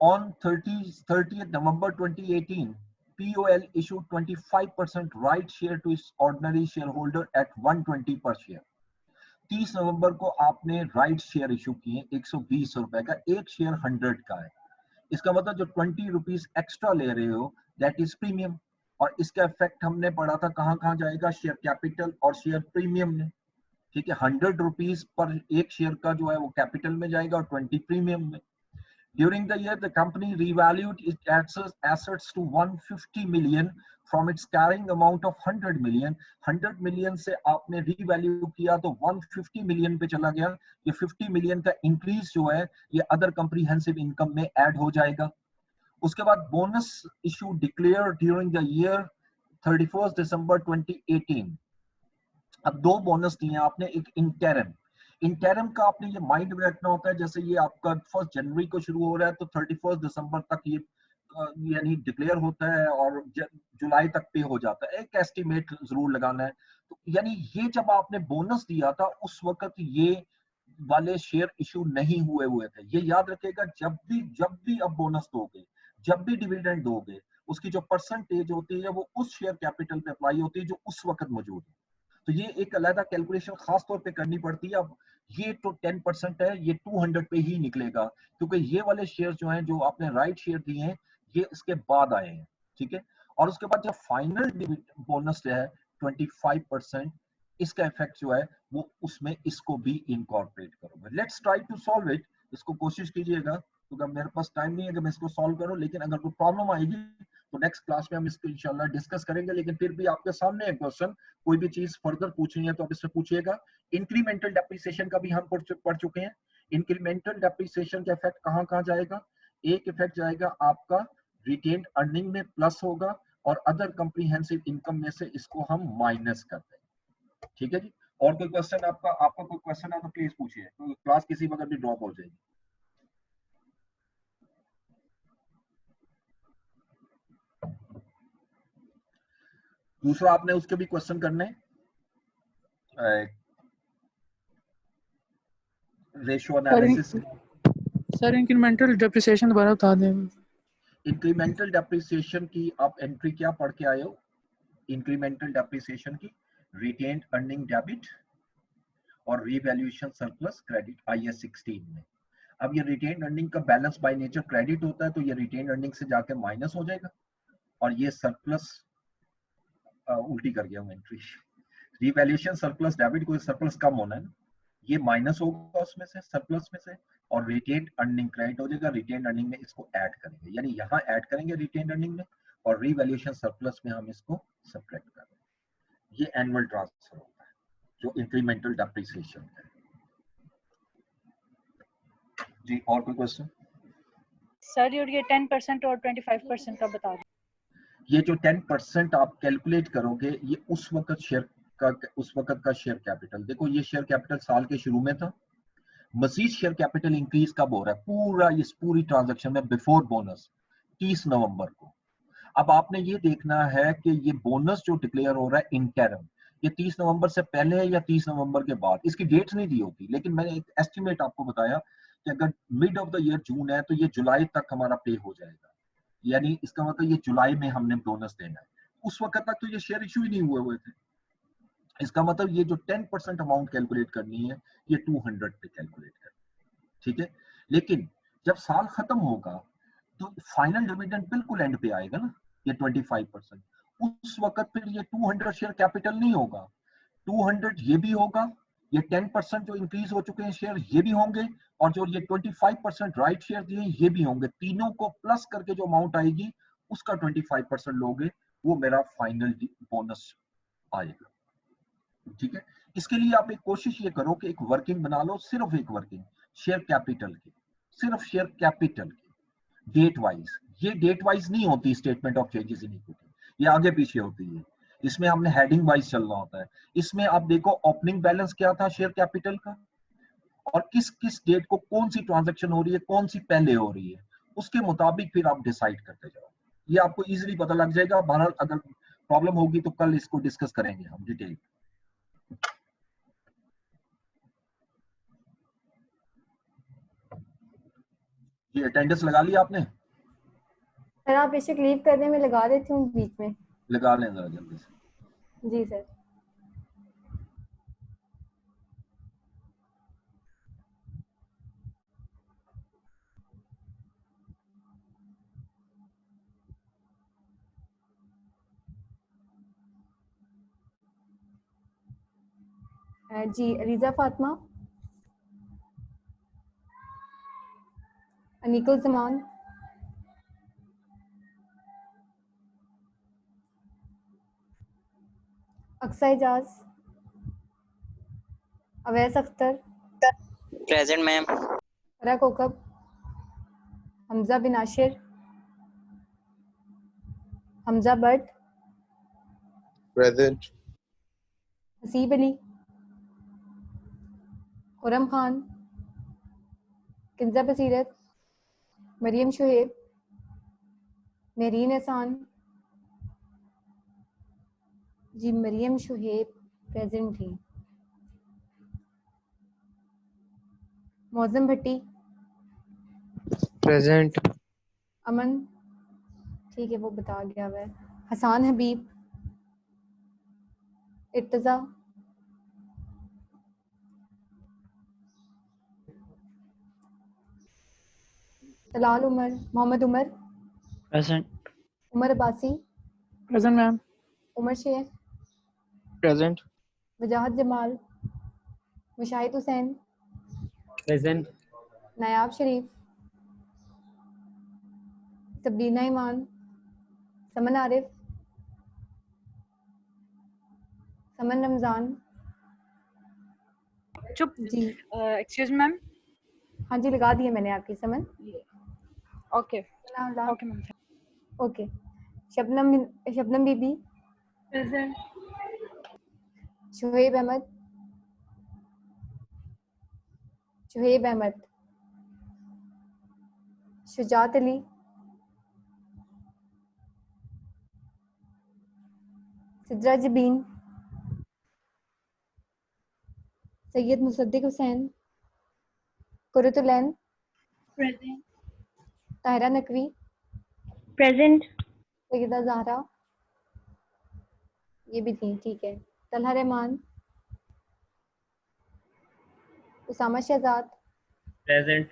on 30th November 2018 POL issued 25% right share to its ordinary shareholder at 120 per share। 30 नवंबर को आपने राइट शेयर इशू किए 120 रुपए का, एक शेयर 100 का है। इसका मतलब जो 20 रुपीज एक्स्ट्रा ले रहे हो दैट इज प्रीमियम, और इसका इफेक्ट हमने पढ़ा था कहां कहां जाएगा, शेयर कैपिटल और शेयर प्रीमियम में। ठीक है, 100 रुपीज पर एक शेयर का जो है वो कैपिटल में जाएगा और 20 प्रीमियम में। During the year, the company revalued its assets to 150 million from its carrying amount of 100 million. 100 million से आपने revalue किया तो 150 million पे चला गया। ये 50 million का increase जो है ये other comprehensive income में add हो जाएगा। उसके बाद bonus issue declared during the year 31st December 2018। अब दो बोनस दिए आपने, एक इंटरम। इंटरम का आपने ये माइंड में रखना होता है, जैसे ये आपका 1 जनवरी को शुरू हो रहा है तो 31 दिसंबर तक ये यानी डिक्लेयर होता है और जुलाई तक पे हो जाता है, एक एस्टिमेट जरूर लगाना है। तो यानी ये जब आपने बोनस दिया था उस वक्त ये वाले शेयर इशू नहीं हुए थे। ये याद रखिएगा, जब भी अब बोनस दोगे, जब भी डिविडेंड दोगे, उसकी जो परसेंटेज होती है वो उस शेयर कैपिटल पे अप्लाई होती है जो उस वक्त मौजूद है। तो ये एक अलग कैलकुलेशन खास तौर पे करनी पड़ती है। अब ये तो 10% है, ये 200 पे ही निकलेगा, क्योंकि ये वाले शेयर जो हैं, जो आपने राइट शेयर दिए हैं, ये इसके बाद आए हैं। ठीक है, और उसके बाद जो फाइनल बोनस है 25%, इसका इफेक्ट जो है वो उसमें इसको भी इनकॉर्पोरेट करोगे। Let's try to solve it, इसको कोशिश कीजिएगा, क्योंकि मेरे पास टाइम नहीं है कि मैं इसको सॉल्व करूं, लेकिन अगर कोई प्रॉब्लम आएगी तो नेक्स्ट क्लास में हम इसको इंशाल्लाह डिस्कस करेंगे। लेकिन फिर भी आपके सामने एक क्वेश्चन, कोई भी चीज फर्दर पूछनी है तो आप इससे पूछिएगा। इंक्रीमेंटल डेप्रिसिएशन का भी हम पढ़ चुके हैं। इंक्रीमेंटल डेप्रिसिएशन का इफेक्ट कहां कहां जाएगा, एक इफेक्ट जाएगा आपका रिटेन्ड अर्निंग में प्लस होगा और अदर कॉम्प्रिहेंसिव इनकम में से इसको हम माइनस कर देंगे। ठीक है जी, और कोई क्वेश्चन आपका कोई क्वेश्चन है तो प्लीज पूछिए, तो क्लास किसी वक्त भी ड्रॉप हो जाएगी। दूसरा आपने उसके भी क्वेश्चन करने, ratio analysis. Sir incremental depreciation दोबारा बता दें। इंक्रीमेंटल डेप्रिसिएशन की आप एंट्री क्या पढ़ के आए हो, इंक्रीमेंटल डेप्रिसिएशन की रिटेन्ड अर्निंग डेबिट और रीवैल्यूएशन सरप्लस क्रेडिट IAS 16 में। अब ये रिटेन अर्निंग का बैलेंस बाय नेचर क्रेडिट होता है, तो ये रिटेन अर्निंग से जाके माइनस हो जाएगा और ये सरप्लस, उल्टी कर गया हूँ एंट्री, रिवैल्यूएशन सरप्लस डेबिट, कोई सरप्लस कम होना है ना, ये माइनस होगा उसमें से, सरप्लस में से, और रिटेन अर्निंग क्रेडिट हो जाएगा। रिटेन अर्निंग में इसको ऐड करेंगे, यानी यहाँ ऐड करेंगे रिटेन अर्निंग में, और रिवैल्यूएशन सरप्लस में हम इसको सब्ट्रैक्ट करेंगे। ये एनुअल ट्रांसफर होता है जो इंक्रीमेंटल डेप्रिसिएशन है। जी और कोई क्वेश्चन? सर ये 10% और 25% का बता दें। ये जो 10% आप कैलकुलेट करोगे, ये उस वक्त का शेयर कैपिटल, देखो ये शेयर कैपिटल साल के शुरू में था, मजीद शेयर कैपिटल इंक्रीज कब हो रहा है, पूरा इस पूरी ट्रांजैक्शन में बिफोर बोनस 30 नवंबर को। अब आपने ये देखना है कि ये बोनस जो डिक्लेयर हो रहा है इंटरम, ये 30 नवंबर से पहले है या 30 नवंबर के बाद, इसकी डेट्स नहीं दी होती, लेकिन मैंने एक एस्टिमेट आपको बताया कि अगर मिड ऑफ द ईयर जून है तो ये जुलाई तक हमारा पे हो जाएगा, यानी इसका मतलब ये जुलाई में हमने बोनस देना है। उस वक्त तक तो ये शेयर इशू ही नहीं हुए थे। इसका मतलब ये जो 10% अमाउंट कैलकुलेट करनी है, ये 200 पे कैलकुलेट करनी है, ठीक है। लेकिन जब साल खत्म होगा तो फाइनल डिविडेंड बिल्कुल एंड पे आएगा ना, ये 25%, उस वक्त फिर ये 200 शेयर कैपिटल नहीं होगा, 200 ये भी होगा, ये 10% जो इंक्रीज हो चुके हैं शेयर ये भी होंगे, और जो ये 25% राइट शेयर दिए ये भी होंगे, तीनों को प्लस करके जो अमाउंट आएगी उसका 25% लोगे, वो मेरा फाइनल बोनस आएगा, ठीक है। इसके लिए आप एक कोशिश ये करो कि एक वर्किंग बना लो, सिर्फ एक वर्किंग शेयर कैपिटल की, सिर्फ शेयर कैपिटल की, डेट वाइज। ये डेट वाइज नहीं होती statement of changes in equity, ये आगे पीछे होती है, इसमें हमने हेडिंग वाइज चलना होता है। इसमें आप देखो ओपनिंग बैलेंस क्या था शेयर कैपिटल का, और किस किस डेट को कौन सी ट्रांजैक्शन हो रही है, कौन सी पहले हो रही है, उसके मुताबिक फिर आप डिसाइड करते जाओ, ये आपको इजीली पता लग जाएगा। बहरहाल अगर प्रॉब्लम होगी तो कल इसको डिस्कस करेंगे हम डिटेल। जी अटेंडेंस लगा ली आपने? सर आप बेशक लीव कर दें, मैं लगा देती हूँ बीच में। लगा लें जरा जल्दी से। जी सर। जी Riza Fatima, Aneequl Zaman, Aqsa Ejaz, Awais Akhtar, present ma'am. Farah Kokab, Hamza bin Ashir, Hamza Butt, present, Haseeb Ali, Khurram Khan, Kinza Basirat, Maryam Shoaib, Mareen Ehsan, जी मरियम शुहेब प्रेजेंट थी, मौजम भट्टी, प्रेजेंट, अमन, ठीक है वो बता गया हुआ है, Hasan Habib, Irtaza, Talal Umar, Mohammad Umar, present, Umar Abbasi, present ma'am, Umar Sheikh, present, Wajahat Jamal, Mushahid Hussain, present, Nayab Sharif, Sabrina Iman, Saman Arif, Saman Ramzan, चुप जी एक्सक्यूज मैम। हाँ जी लगा दिए मैंने आपकी Saman. Okay okay ma'am. Okay Shabnam Bibi, present, Shoaib Ahmed, Shoaib Ahmed, Shujaat Ali, Sidra Jabeen, Syed Musaddiq Hussain, Qurratulain, present, Tahira Naqvi, present, Syeda Zahra, ये भी थी ठीक है, तलहा रहमान, उसामा शहजाद, प्रेजेंट,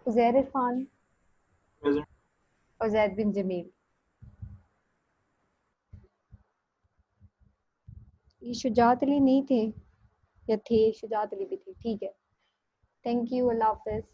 उजैर इरफान Present. और जैद बिन जमील। ये शुजात अली नहीं थे या थे? शुजात अली भी थे। ठीक है, थैंक यू, अल्लाह हाफिज।